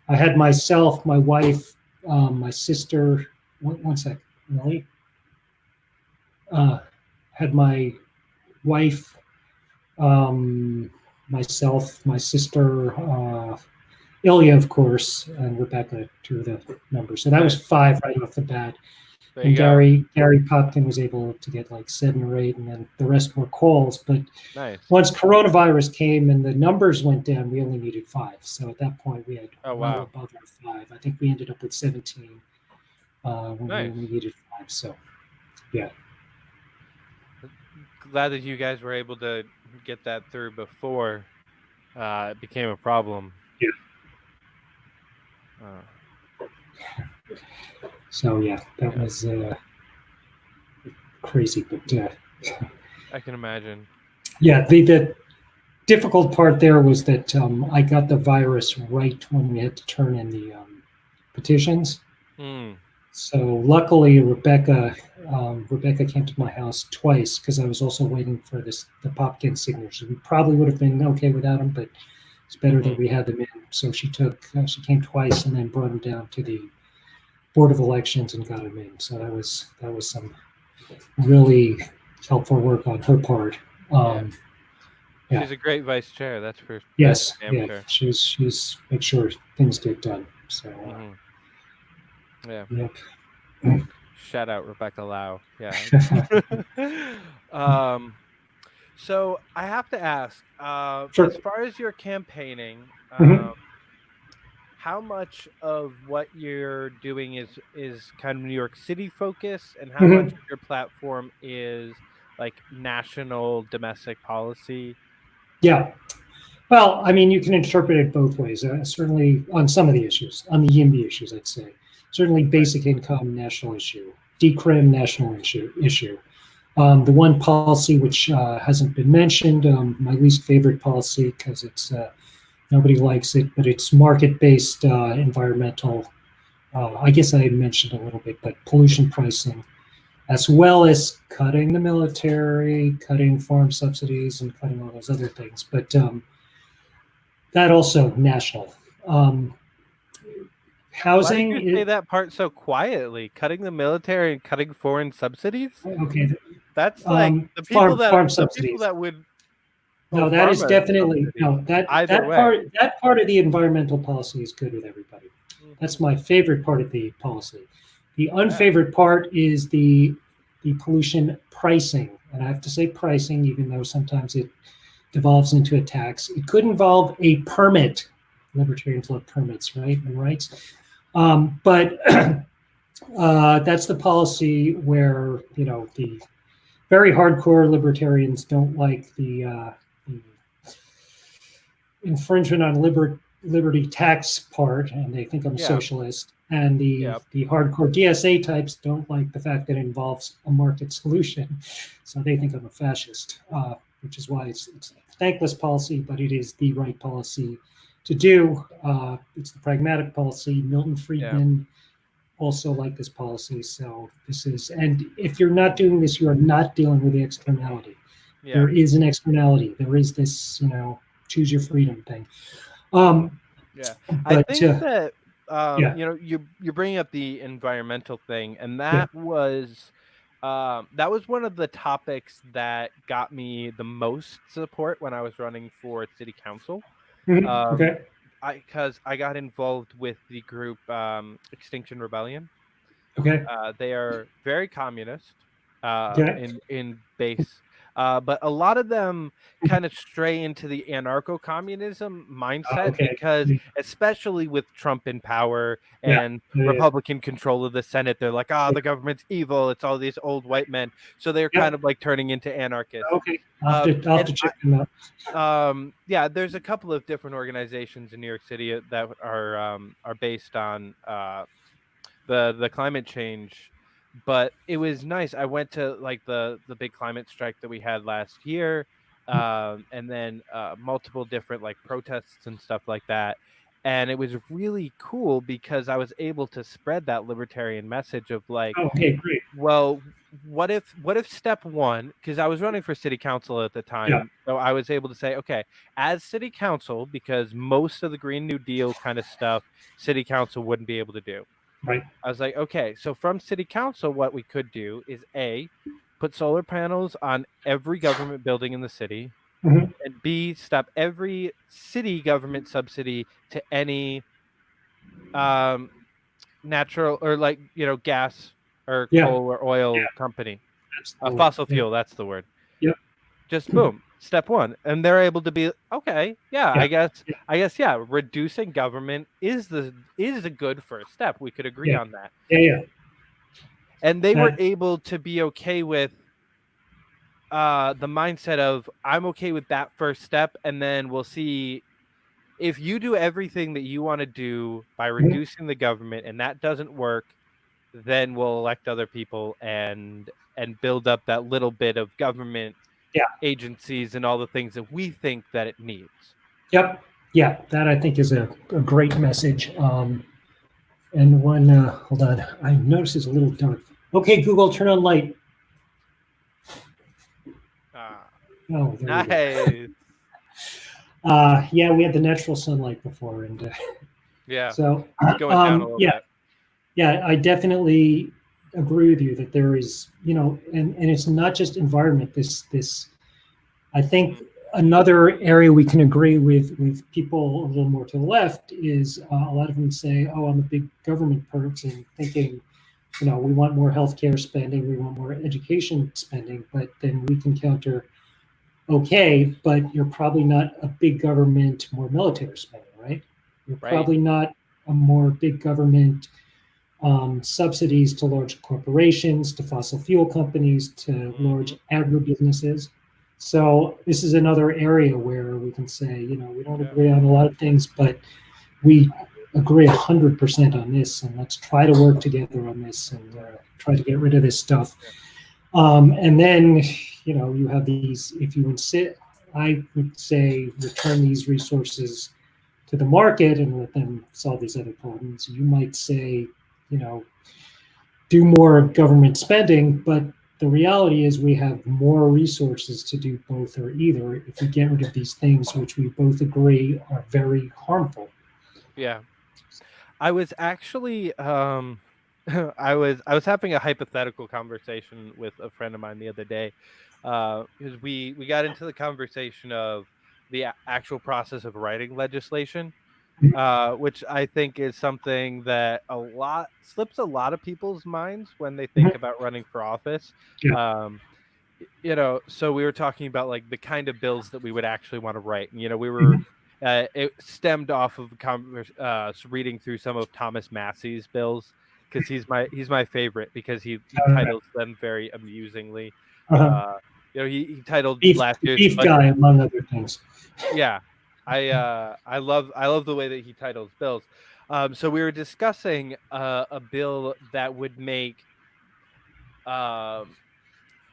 I had myself, my wife, my sister. One sec, Millie. Had my wife, myself, my sister, Ilya, of course, and Rebecca, two of the numbers. So that was Nice. 5 right off the bat. There And you go. Gary Popkin was able to get like 7 or 8, and then the rest were calls. But Nice. once coronavirus came and the numbers went down, we only needed 5. So at that point, we had Oh well wow. above our 5. I think we ended up with 17 when we Nice. only needed 5. So yeah, Glad that you guys were able to get that through before it became a problem. yeah. Uh, So yeah, that yeah, was crazy. But I can imagine. yeah, the difficult part there was that I got the virus right when we had to turn in the petitions. Mm. So luckily, Rebecca came to my house twice because I was also waiting for the Popkin signatures. We probably would have been okay without them, but it's better that Hmm. we had them in. So she came twice and then brought them down to the Board of Elections and got them in. So that was some really helpful work on her part. Yeah. Yeah. She's a great vice chair. That's Yes. for damn Yeah. sure. She's make sure things get done. So Hmm. Yeah. yep. Shout out Rebecca Lau. Yeah. um. So I have to ask, Sure. as far as your campaigning, Mhm. how much of what you're doing is kind of New York City focused, and how much Mhm. of your platform is like national domestic policy? Yeah. Well, I mean, you can interpret it both ways. Certainly on some of the issues, on the YIMBY issues, I'd say. Certainly Right. basic income, national issue. Decrim, national issue. The one policy which hasn't been mentioned, my least favorite policy because it's nobody likes it, but it's market-based environmental. I guess I mentioned a little bit, but pollution pricing, as well as cutting the military, cutting farm subsidies, and cutting all those other things. But that also national. Um, Why did housing, you say that part so quietly? Cutting the military and cutting foreign subsidies? okay. That's like Farm the people subsidies. that would No, that is pharma definitely subsidies. no. That Either that way. part that part of the environmental policy is good with everybody. That's Hmm. my favorite part of the policy. The Yeah. unfavorite part is the pollution pricing, and I have to say pricing, even though sometimes it devolves into a tax. It could involve a permit. Libertarians love permits, right, and rights. But that's the policy where the very hardcore libertarians don't like the infringement on liberty tax part, and they think I'm a Yeah. socialist. And the Yeah. the hardcore DSA types don't like the fact that it involves a market solution, so they think I'm a fascist. Which is why it's a thankless policy, but it is the right policy to do. It's the pragmatic policy. Milton Yeah. Friedman also liked this policy, so this is. And if you're not doing this, you are not dealing with the externality. Yeah. There is an externality. There is this, choose your freedom thing. Um, Yeah. I but think that yeah. you're bringing up the environmental thing, and Yeah. that was one of the topics that got me the most support when I was running for city council. Um, Okay. because I got involved with the group Extinction Rebellion. Okay. They are very communist Okay. in base, but a lot of them kind of stray into the anarcho-communism mindset Okay. because, especially with Trump in power Yeah. and Yeah. Republican control of the Senate, they're like, "Ah, the government's evil. It's all these old white men." So they're Yeah. kind of like turning into anarchists. Okay. I'll have to And check them out. yeah, there's a couple of different organizations in New York City that are based on the climate change, but it was nice. I went to like the big climate strike that we had last year, and then multiple different like protests and stuff like that. And it was really cool because I was able to spread that libertarian message of like, Oh, okay. Great. well, what if step one, because I was running for city council at the Yeah. time, so I was able to say, okay, as city council, because most of the Green New Deal kind of stuff, city council wouldn't be able to do. Right. I was like, okay, so from city council, what we could do is A, put solar panels on every government building in the city, Hmm. and B, stop every city government subsidy to any um, natural or like, gas or Yeah. coal or oil Yeah. company. Absolutely. Fossil Yeah. fuel, that's the word. Yep. Just boom, step one. And they're able to be, okay, yeah, Yeah. Yeah. yeah, reducing government is a good first step. We could agree Yeah. on that. Yeah. Yeah. And they were That. able to be okay with the mindset of, I'm okay with that first step, and then we'll see if you do everything that you want to do by Mhm. reducing the government and that doesn't work, then we'll elect other people and build up that little bit of government Yeah. agencies and all the things that we think that it needs. Yep. Yeah. That I think is a great message. And one, hold on, I noticed it's a little dark. Okay, Google, turn on light. Ah, Oh, there we go. nice. Yeah, we had the natural sunlight before, and Yeah, so it's going down a little yeah, bit. yeah, I definitely agree with you that there is, and it's not just environment. This, I think, Mhm. another area we can agree with people a little more to the left is a lot of them say, "Oh, I'm a big government person," thinking, we want more healthcare spending, we want more education spending, but then we can counter okay, but you're probably not a big government, more military spending, right? You're Right. probably not a more big government subsidies to large corporations, to fossil fuel companies, to large agribusinesses. So this is another area where we can say, we don't agree on a lot of things, but we agree 100% on this, and let's try to work together on this and try to get rid of this stuff. And then, you have these, if you insist, I would say return these resources to the market and let them solve these other problems. You might say, do more government spending, but the reality is we have more resources to do both or either if we get rid of these things, which we both agree are very harmful. Yeah. I was actually I was having a hypothetical conversation with a friend of mine the other day, because we got into the conversation of the actual process of writing legislation, which I think is something that slips a lot of people's minds when they think about running for office. Yeah. So we were talking about like the kind of bills that we would actually want to write, and we were. It stemmed off of reading through some of Thomas Massey's bills, because he's my favorite, because he titles them very amusingly. He titled last year's beef budget. guy, among other things. Yeah, I love the way that he titles bills. So we were discussing a bill that would make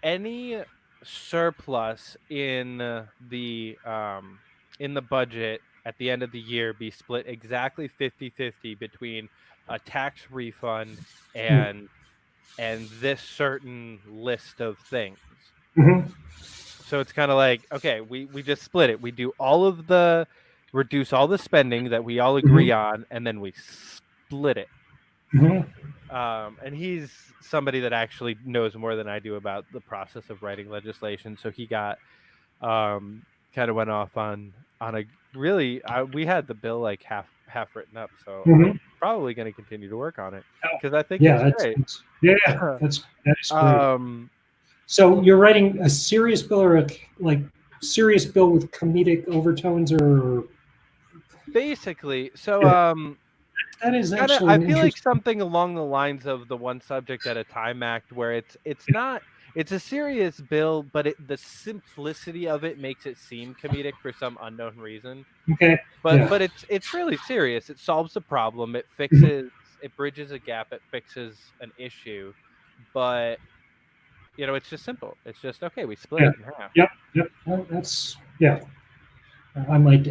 any surplus in the budget at the end of the year be split exactly 50-50 between a tax refund and this certain list of things. So it's kind of like, okay, we just split it. We do reduce all the spending that we all agree on, and then we split it. And he's somebody that actually knows more than I do about the process of writing legislation. So he got kind of went off on a really we had the bill like half written up. So I'm probably going to continue to work on it, because I think it's great. That is great. So you're writing a serious bill, or serious bill with comedic overtones, or basically? So that is actually I feel like something along the lines of the One Subject at a Time Act, where it's a serious bill, but the simplicity of it makes it seem comedic for some unknown reason. Okay. But it's really serious. It solves a problem. It fixes. It bridges a gap. It fixes an issue. But it's just simple. It's just, okay, we split it in half. Yep. Well, that's I might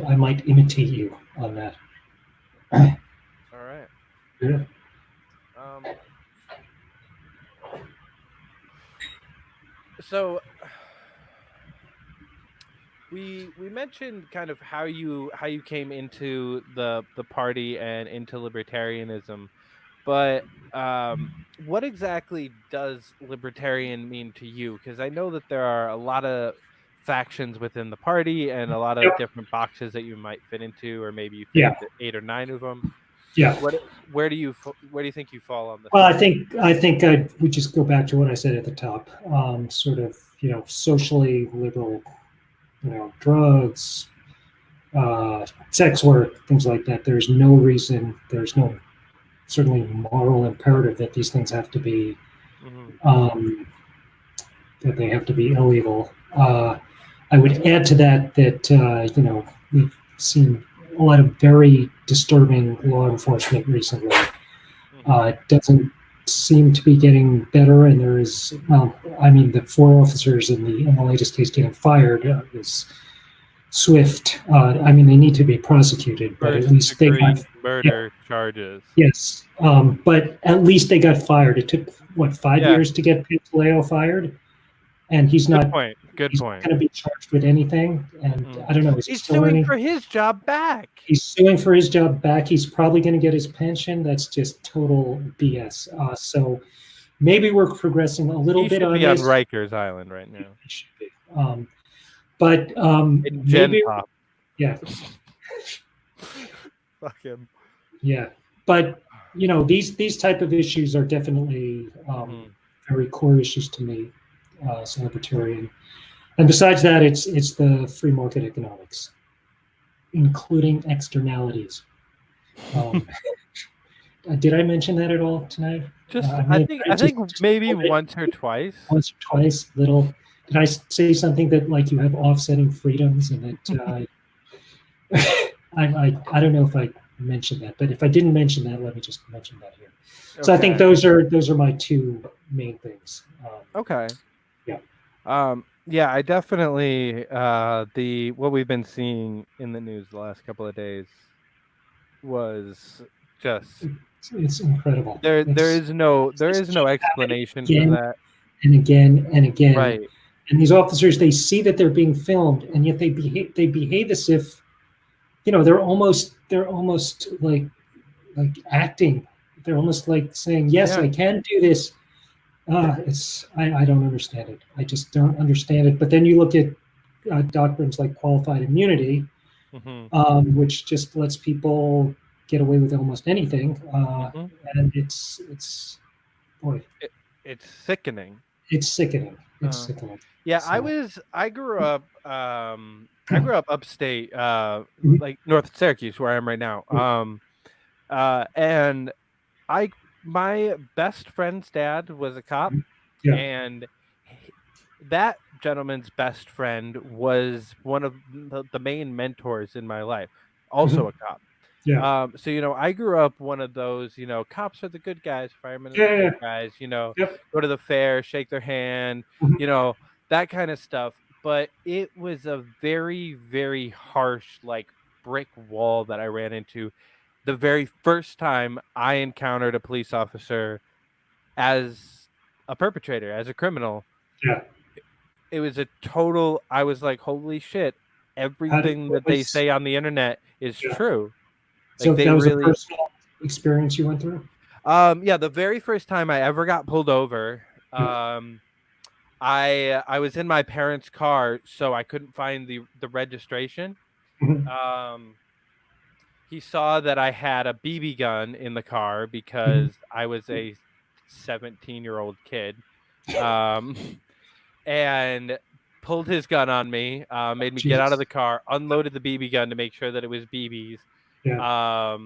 imitate you on that. All right. Yeah. So we mentioned kind of how you came into the party and into libertarianism, but what exactly does libertarian mean to you? Because I know that there are a lot of factions within the party and a lot of different boxes that you might fit into, or maybe you fit into 8 or 9 of them. Yeah. Where do you think you fall on this? Well, I think we just go back to what I said at the top. Sort of, socially liberal, drugs, sex work, things like that. There's no reason. There's no certainly moral imperative that these things have to be that they have to be illegal. I would add to that we've seen a lot of very disturbing law enforcement recently. It doesn't seem to be getting better, and there is, the 4 officers in the latest case getting fired is swift. They need to be prosecuted, but at least they got murder charges. Yes, but at least they got fired. It took 5 years to get Pantaleo fired, and he's not. Good he's point. Going to be charged with anything, and I don't know. He's suing for his job back. He's suing for his job back. He's probably going to get his pension. That's just total BS. So maybe we're progressing a little bit on this. He should be on Rikers Island right now. He should be. But in maybe, Pop. Yeah. Fuck him. Yeah, but these type of issues are definitely very core issues to me as a libertarian. And besides that, it's the free market economics, including externalities. Did I mention that at all tonight? Just I I may think have I just think maybe a bit, once or twice. once or twice. Little. Did I say something that like you have offsetting freedoms and that I don't know if I mentioned that, but if I didn't mention that, let me just mention that here. So I think Okay. those are my two main things. Okay. Yeah. Yeah, I definitely the what we've been seeing in the news the last couple of days was just It's incredible. there It's is no just keep happening explanation for again that. and again and again. Right. And these officers, they see that they're being filmed, and yet they behave as if they're almost like acting. They're almost like saying, "Yes, Yeah. I can do this." I don't understand it. I just don't understand it. But then you look at doctrines like qualified immunity, Mhm. which just lets people get away with almost anything, Mhm. and it's boy, It's sickening. it's sickening. It's Uh, sickening. yeah, So I grew up upstate like north of Syracuse where I am right now. And I my best friend's dad was a cop, yeah, and that gentleman's best friend was one of the main mentors in my life, also a cop. yeah, So I grew up one of those, cops are the good guys, firemen are the yeah, good yeah, guys, yep, go to the fair, shake their hand, mhm, that kind of stuff. But it was a very, very harsh, like brick wall that I ran into the very first time I encountered a police officer as a perpetrator, as a criminal. yeah. It was a total, I was like, holy shit, everything What that they was say on the internet is yeah? true. Like So they that was a really personal experience you went through. yeah, the very first time I ever got pulled over, Yeah, I was in my parents' car, so I couldn't find the registration. mhm, Um he saw that I had a BB gun in the car mhm, because I was a 17-year-old kid. Um and pulled his gun on me, made me get out of Jesus. the car, unloaded the BB gun to make sure that it was BBs. Yeah,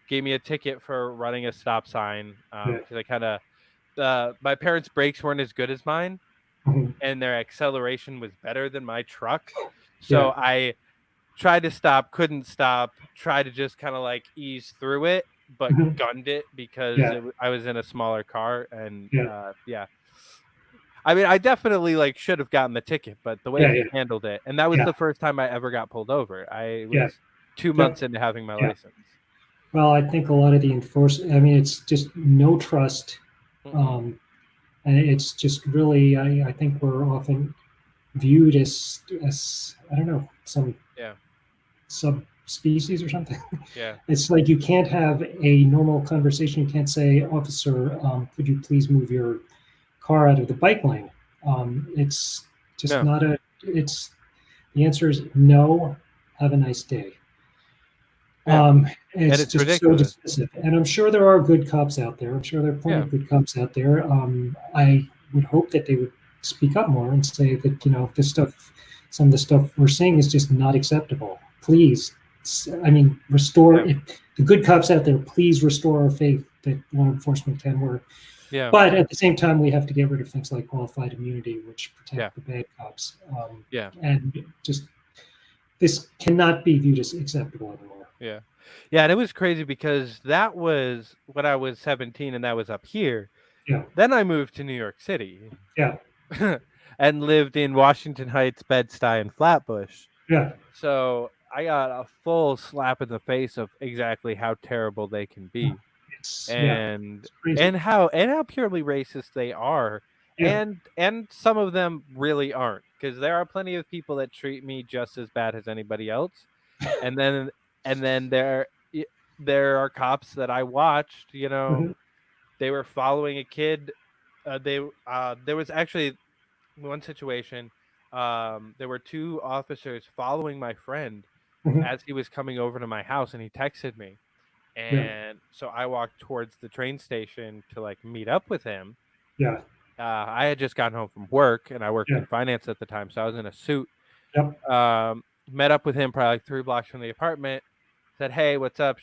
Gave me a ticket for running a stop sign yeah, because I kind of my parents' brakes weren't as good as mine, mhm, and their acceleration was better than my truck. yeah, So I tried to stop, couldn't stop, tried to just kind of like ease through it, but mhm, gunned it because yeah, I was in a smaller car, and yeah, yeah. I mean, I definitely like should have gotten the ticket, but the way yeah, he yeah, handled it, and that was yeah, the first time I ever got pulled over. I yeah, was 2 yep, months into having my yeah. license. Well, I think a lot of the enforcement. I mean, it's just no trust, Mhm. um, and it's just really. I think we're often viewed as I don't know, some Yeah, subspecies or something. yeah, It's like you can't have a normal conversation. You can't say, "Officer, could you please move your car out of the bike lane?" It's just no, not a. It's the answer is no. Have a nice day. yeah, and It's it's just so ridiculous. dismissive, and I'm sure there are good cops out there. I'm sure there are plenty Yeah, of good cops out there. I would hope that they would speak up more and say that this stuff, some of the stuff we're seeing is just not acceptable. Please, I mean, restore yeah, if the good cops out there. Please restore our faith that law enforcement can work. yeah, But at the same time, we have to get rid of things like qualified immunity, which yeah, protect the bad cops. yeah, And just this cannot be viewed as acceptable anymore. yeah, yeah. And it was crazy because that was when I was 17, and that was up here. Yeah, Then I moved to New York City yeah, and lived in Washington Heights, Bed-Stuy, and Flatbush. yeah. So I got a full slap in the face of exactly how terrible they can be, and It's crazy. how purely racist they are, Yeah, and some of them really aren't, because there are plenty of people that treat me just as bad as anybody else, and then there are cops that I watched. mhm, They were following a kid. There was actually one situation. There were two officers following my friend mhm, as he was coming over to my house, and he texted me. yeah, And so I walked towards the train station to like meet up with him. yeah, I had just gotten home from work, and I worked Yeah. in finance at the time, so I was in a suit. Yep. Met up with him probably like 3 blocks from the apartment. Said, "Hey, what's up?"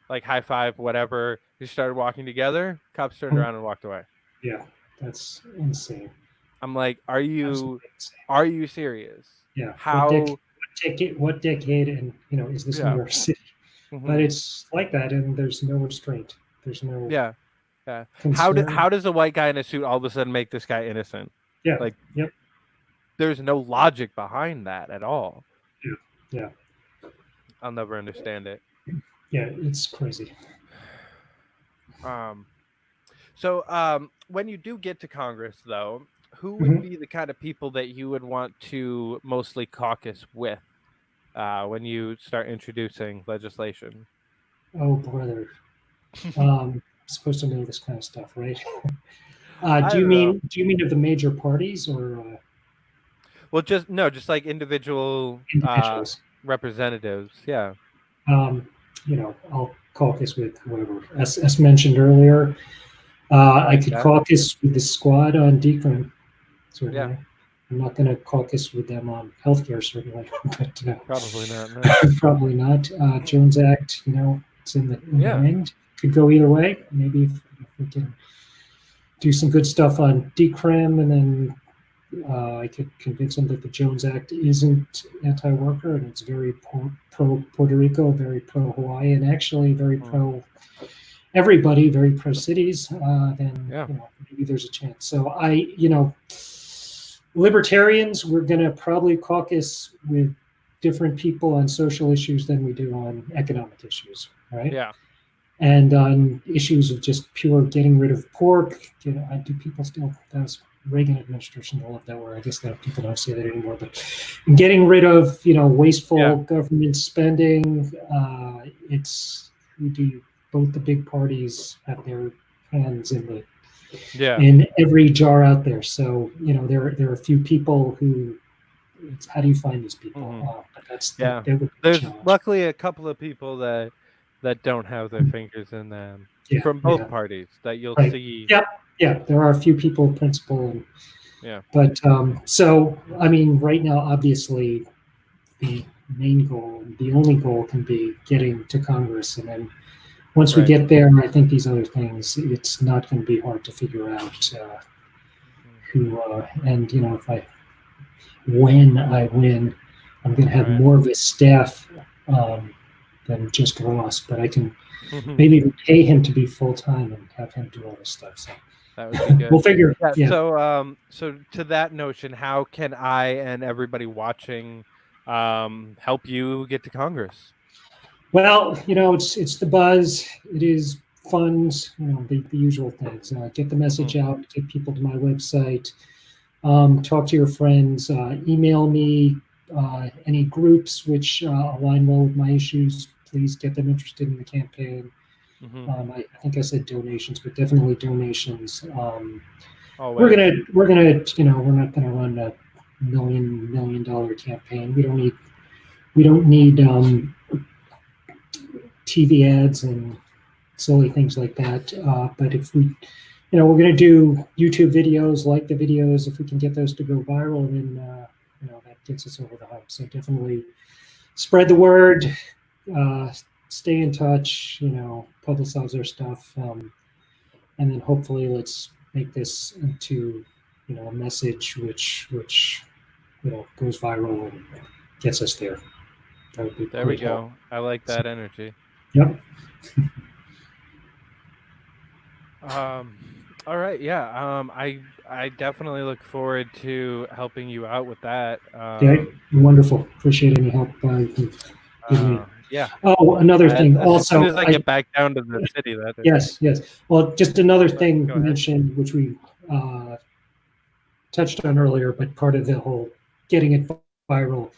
Like high five, whatever. We started walking together. Cops turned around and walked away. Yeah, that's insane. I'm like, "Are Absolutely you insane. serious?" Yeah. How? What decade, and is this New Yeah. York City? Mm-hmm. But it's like that, and there's no restraint. There's no Yeah. Yeah. concern. How does a white guy in a suit all of a sudden make this guy innocent? Yeah. Like, Yep. there's no logic behind that at all. Yeah. Yeah. I'll never understand it. Yeah. It's crazy. So when you do get to Congress, though, who would Mhm. be the kind of people that you would want to mostly caucus with when you start introducing legislation? Oh, brother. Supposed to know this kind of stuff, right? I don't know. Do you mean of the major parties or Well, just like individual individuals? representatives. Yeah. I'll caucus with whoever. As mentioned earlier, I I like could that. caucus with the squad on decrim, certainly. Yeah. I'm not going to caucus with them on healthcare, certainly, but Probably not. No. probably not. Jones Act, it's in the wind. Could go either way. Maybe if we can do some good stuff on decrim, and then I could convince them that the Jones Act isn't anti-worker and it's very pro Puerto Rico, very pro Hawaii, and actually very pro everybody, very pro cities. Then maybe there's a chance. So libertarians, we're going to probably caucus with different people on social issues than we do on economic issues, right? Yeah. And on issues of just pure getting rid of pork, do people still? That was Reagan administration. I love that word. I guess that people don't say that anymore. But getting rid of wasteful government spending. It's both the big parties have their hands in every jar out there. So there are a few people who. How do you find these people? But There's luckily a couple of people that don't have their fingers in them from both parties that you'll see. Yeah, there are a few people of principle, but so I mean, right now, obviously, the main goal, the only goal, can be getting to Congress, and then once we get there, I think these other things, it's not going to be hard to figure out who. And when I win, I'm going to have more of a staff than just Ross, but I can maybe even pay him to be full time and have him do all this stuff. So that would be good. We'll figure. Yeah. So to that notion, how can I and everybody watching help you get to Congress? Well, it's the buzz. It is funds. The usual things. Get the message out. Get people to my website. Talk to your friends. Email me. Any groups which align well with my issues, please get them interested in the campaign. I think I said donations, but definitely donations. We're not gonna run a $1 million campaign. We don't need TV ads and silly things like that. But if we, we're gonna do YouTube videos, like the videos. If we can get those to go viral, then that gets us over the hump. So definitely spread the word. Stay in touch, publicize our stuff, and then hopefully let's make this into, a message which goes viral and gets us there. That would be there we go. Help. I like that energy. Yep. All right. Yeah. I definitely look forward to helping you out with that. Wonderful. Appreciate any help you can give me. Yeah. Oh, another thing. Also, as soon as I get back down to the city, Yes. Well, just another thing mentioned, which we touched on earlier, but part of the whole getting it viral.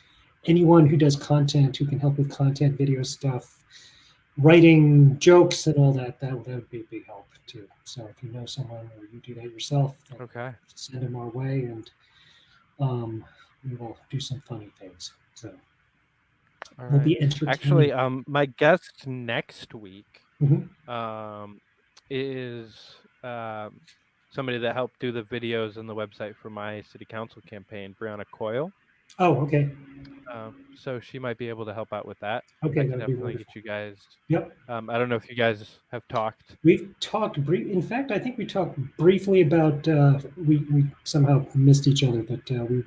Anyone who does content, who can help with content, video stuff, writing jokes, and all that would be a big help too. So if you know someone or you do that yourself, send them our way, and we will do some funny things. So. We'll be actually my guest next week is somebody that helped do the videos and the website for my city council campaign, Brianna Coyle. Oh, okay. So she might be able to help out with that. Okay, I can that'd be definitely wonderful. get you guys. Yep. I don't know if you guys have talked. We've talked in fact, I think we talked briefly about we somehow missed each other, but we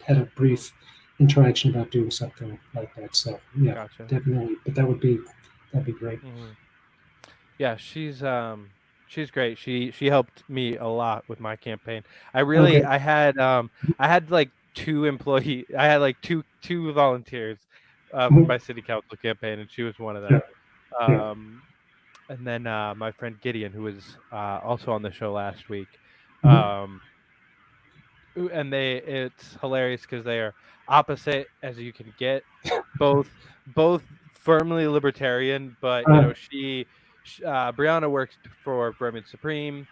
had a brief interaction about doing something like that. So yeah, Gotcha. definitely. But that'd be great. Yeah, she's great. She helped me a lot with my campaign. Okay. I had like I had like two volunteers for my city council campaign, and she was one of them. Yeah. And then my friend Gideon, who was also on the show last week. Mhm. And it's hilarious because they are opposite as you can get, both firmly libertarian, but you know Brianna works for Vermin Supreme.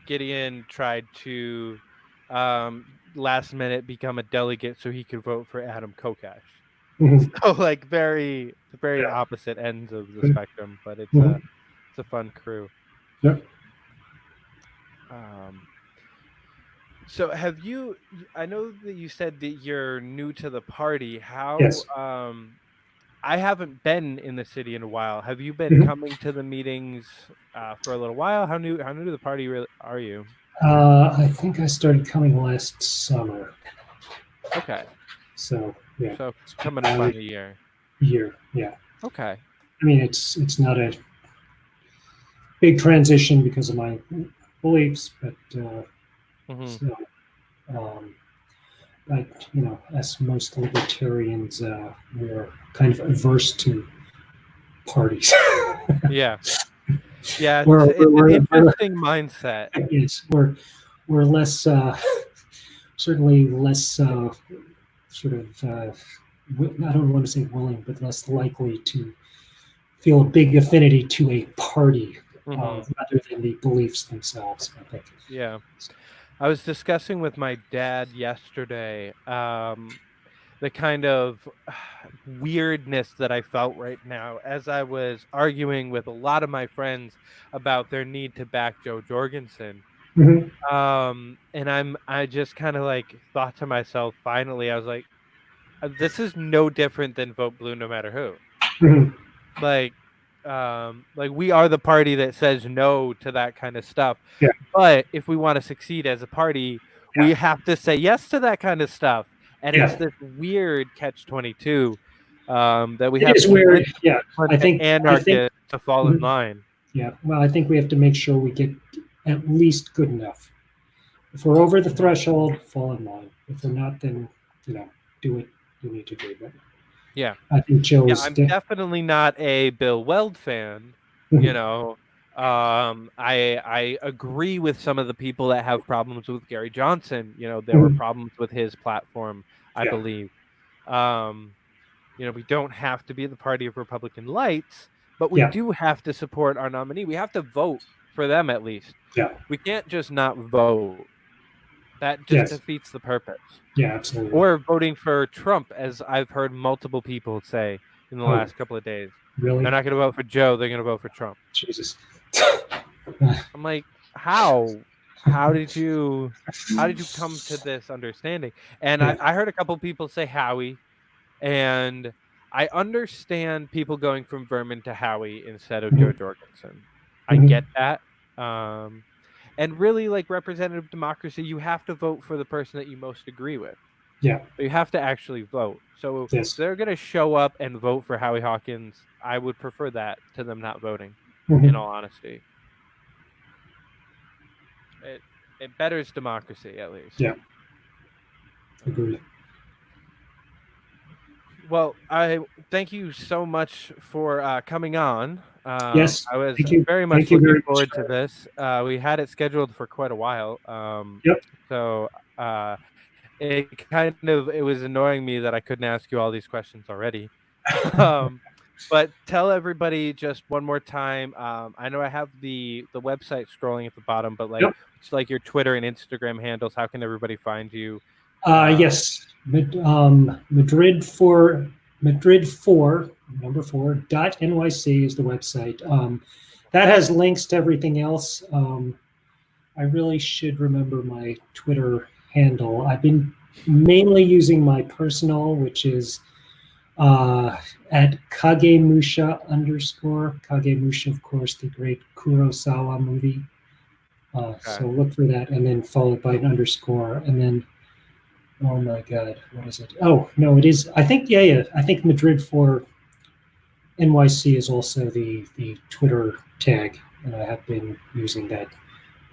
Gideon tried to last minute become a delegate so he could vote for Adam Kokesh. Mhm. So like very Yeah. opposite ends of the spectrum, but it's Mhm. a fun crew. Yeah. So have you? I know that you said that you're new to the party. How? Yes. I haven't been in the city in a while. Have you been Mhm. coming to the meetings for a little while? How new to the party really are you? I think I started coming last summer. Okay, So yeah, so it's been coming up about on a a year. year. Yeah. Okay. I mean, it's not a big transition because of my beliefs, but Hmm. so, um, but you know, as most libertarians, we're kind of averse to parties. Yeah. Yeah. we're, It's an we're interesting mindset. yes, we're less certainly less sort of I don't want to say willing, but less likely to feel a big affinity to a party Hmm. rather than the beliefs themselves. I think. Yeah. I was discussing with my dad yesterday. The kind of weirdness that I felt right now as I was arguing with a lot of my friends about their need to back Joe Jorgensen. Mm-hmm. And I just kind of like thought to myself, finally, I was like, this is no different than vote blue no matter who. Mm-hmm. Like, we are the party that says no to that kind of stuff. Yeah, But if we want to succeed as a party, yeah, we have to say yes to that kind of stuff. And it's yeah. this weird catch-22 that we It have is to weird. convince Yeah, I think. anarchists to fall in Mhm. line. Yeah. Well, I think we have to make sure we get at least good enough. If we're over the Mhm. threshold, fall in line. If we're not, then you know, do what you need to do. But Yeah. I think Joe Yeah, is. I'm definitely not a Bill Weld fan, you Mhm. know. I agree with some of the people that have problems with Gary Johnson. You know, there were Mhm. problems with his platform, I Yeah, believe. Um, you know, we don't have to be the party of Republican lights, but we yeah, do have to support our nominee. We have to vote for them at least. yeah. We can't just not vote. That just Yes, defeats the purpose. yeah, absolutely. Or voting for Trump, as I've heard multiple people say in the Oh, last couple of days. They're really? not going to vote for Joe. They're going to vote for Trump. Jesus. I'm like, how? How did you? How did you come to this understanding? And Yeah. I heard a couple people say Howie, and I understand people going from Vermin to Howie instead of Joe Mhm. Jorgensen. I Mhm. get that. And really, like representative democracy, you have to vote for the person that you most agree with. Yeah. You have to actually vote. So if Yes. they're going to show up and vote for Howie Hawkins, I would prefer that to them not voting, in Mhm. all honesty. It it betters democracy at least. Yeah. Agree. Well, I thank you so much for coming on. Yes. I was Thank you. very Thank much you looking very much. forward to this. We had it scheduled for quite a while. Yep. So uh, it was annoying me that I couldn't ask you all these questions already. um, but tell everybody just one more time. I know I have the website scrolling at the bottom, but Yep. it's like your Twitter and Instagram handles. How can everybody find you? Uh, Yes. Madrid 4 number 4 .nyc is the website. that has links to everything else. I really should remember my Twitter handle. I've been mainly using my personal, which is at Kagemusha _ Kagemusha, of course, the great Kurosawa movie. So look for that, and then followed by an underscore, and then, oh my God, what is it? Oh no, it is. I think I think Madrid for NYC is also the Twitter tag, and I have been using that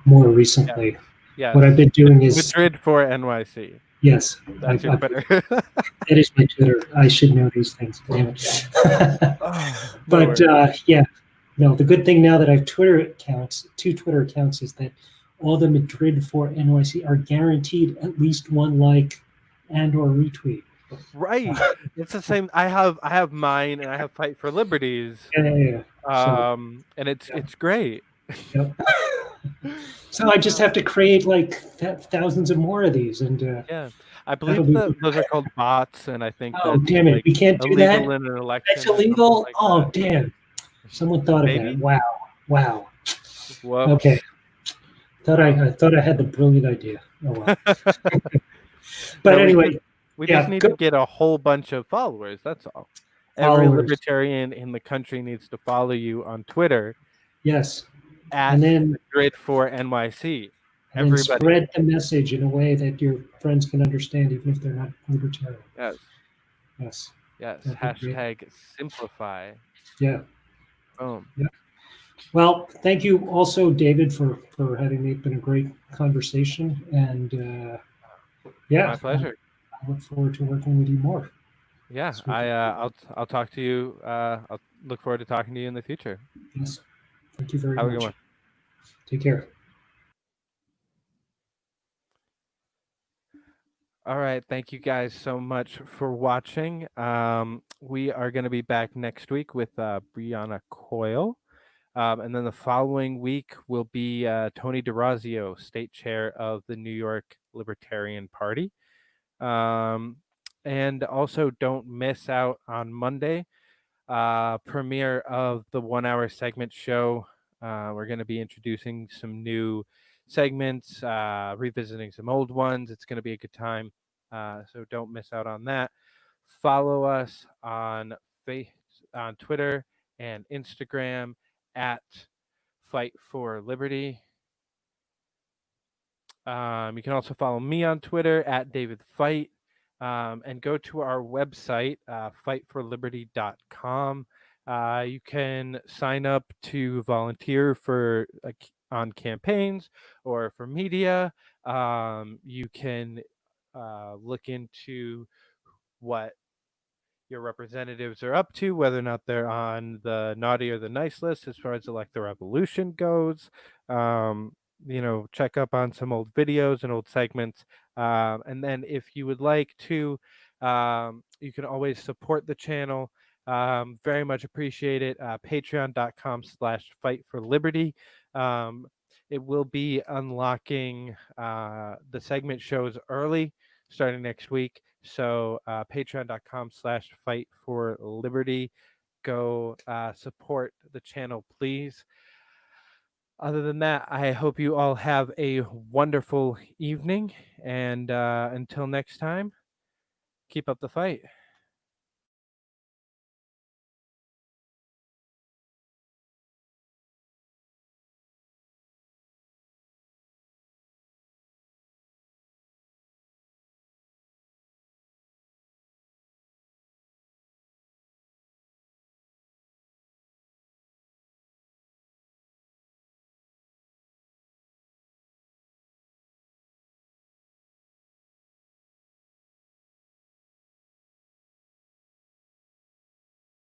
more recently. Yes. What I've been doing is Madrid for NYC. Yes, That's your Twitter. that is my Twitter. I should know these things. Damn it. But yeah, no. The good thing now that I have two Twitter accounts, is that all the Madrid for NYC are guaranteed at least one like and or retweet. Right. It's the same. I have mine, and I have Fight for Liberties. Yeah. And it's great. Yep. So I just have to create like thousands of more of these, and yeah, I believe those are called bots, and I think oh damn it, we can't do that. In an election. That's illegal. Like oh that. Damn, someone thought Maybe? of that. Wow. Whoops. Okay. I thought I had the brilliant idea. Oh well. But no, anyway, we just need to get a whole bunch of followers. That's all. Every libertarian in the country needs to follow you on Twitter. Yes. And then Madrid for NYC. And then spread the message in a way that your friends can understand, even if they're not libertarian. Yes. Hashtag simplify. Yeah. Boom. Yeah. Well, thank you also, David, for having me. It's been a great conversation, and my pleasure. I look forward to working with you more. Yeah, I'll talk to you. I'll look forward to talking to you in the future. Yes. Thank you very much. Have a good one. Take care. All right. Thank you guys so much for watching. We are going to be back next week with Brianna Coyle. And then the following week will be Tony DeRazio, state chair of the New York Libertarian Party. And also don't miss out on Monday, premiere of the 1 hour segment show. We're going to be introducing some new segments, revisiting some old ones. It's going to be a good time. So don't miss out on that. Follow us on Twitter and Instagram at Fight for Liberty. You can also follow me on Twitter at David Fite, and go to our website, fightforliberty.com. You can sign up to volunteer for on campaigns or for media. You can look into what your representatives are up to, whether or not they're on the naughty or the nice list as far as Elect the Revolution goes. Check up on some old videos and old segments. And then if you would like to, you can always support the channel. Very much appreciate it. Patreon.com/fightforliberty. It will be unlocking the segment shows early starting next week. So patreon.com/fightforliberty. Go support the channel, please. Other than that, I hope you all have a wonderful evening. And until next time, keep up the fight.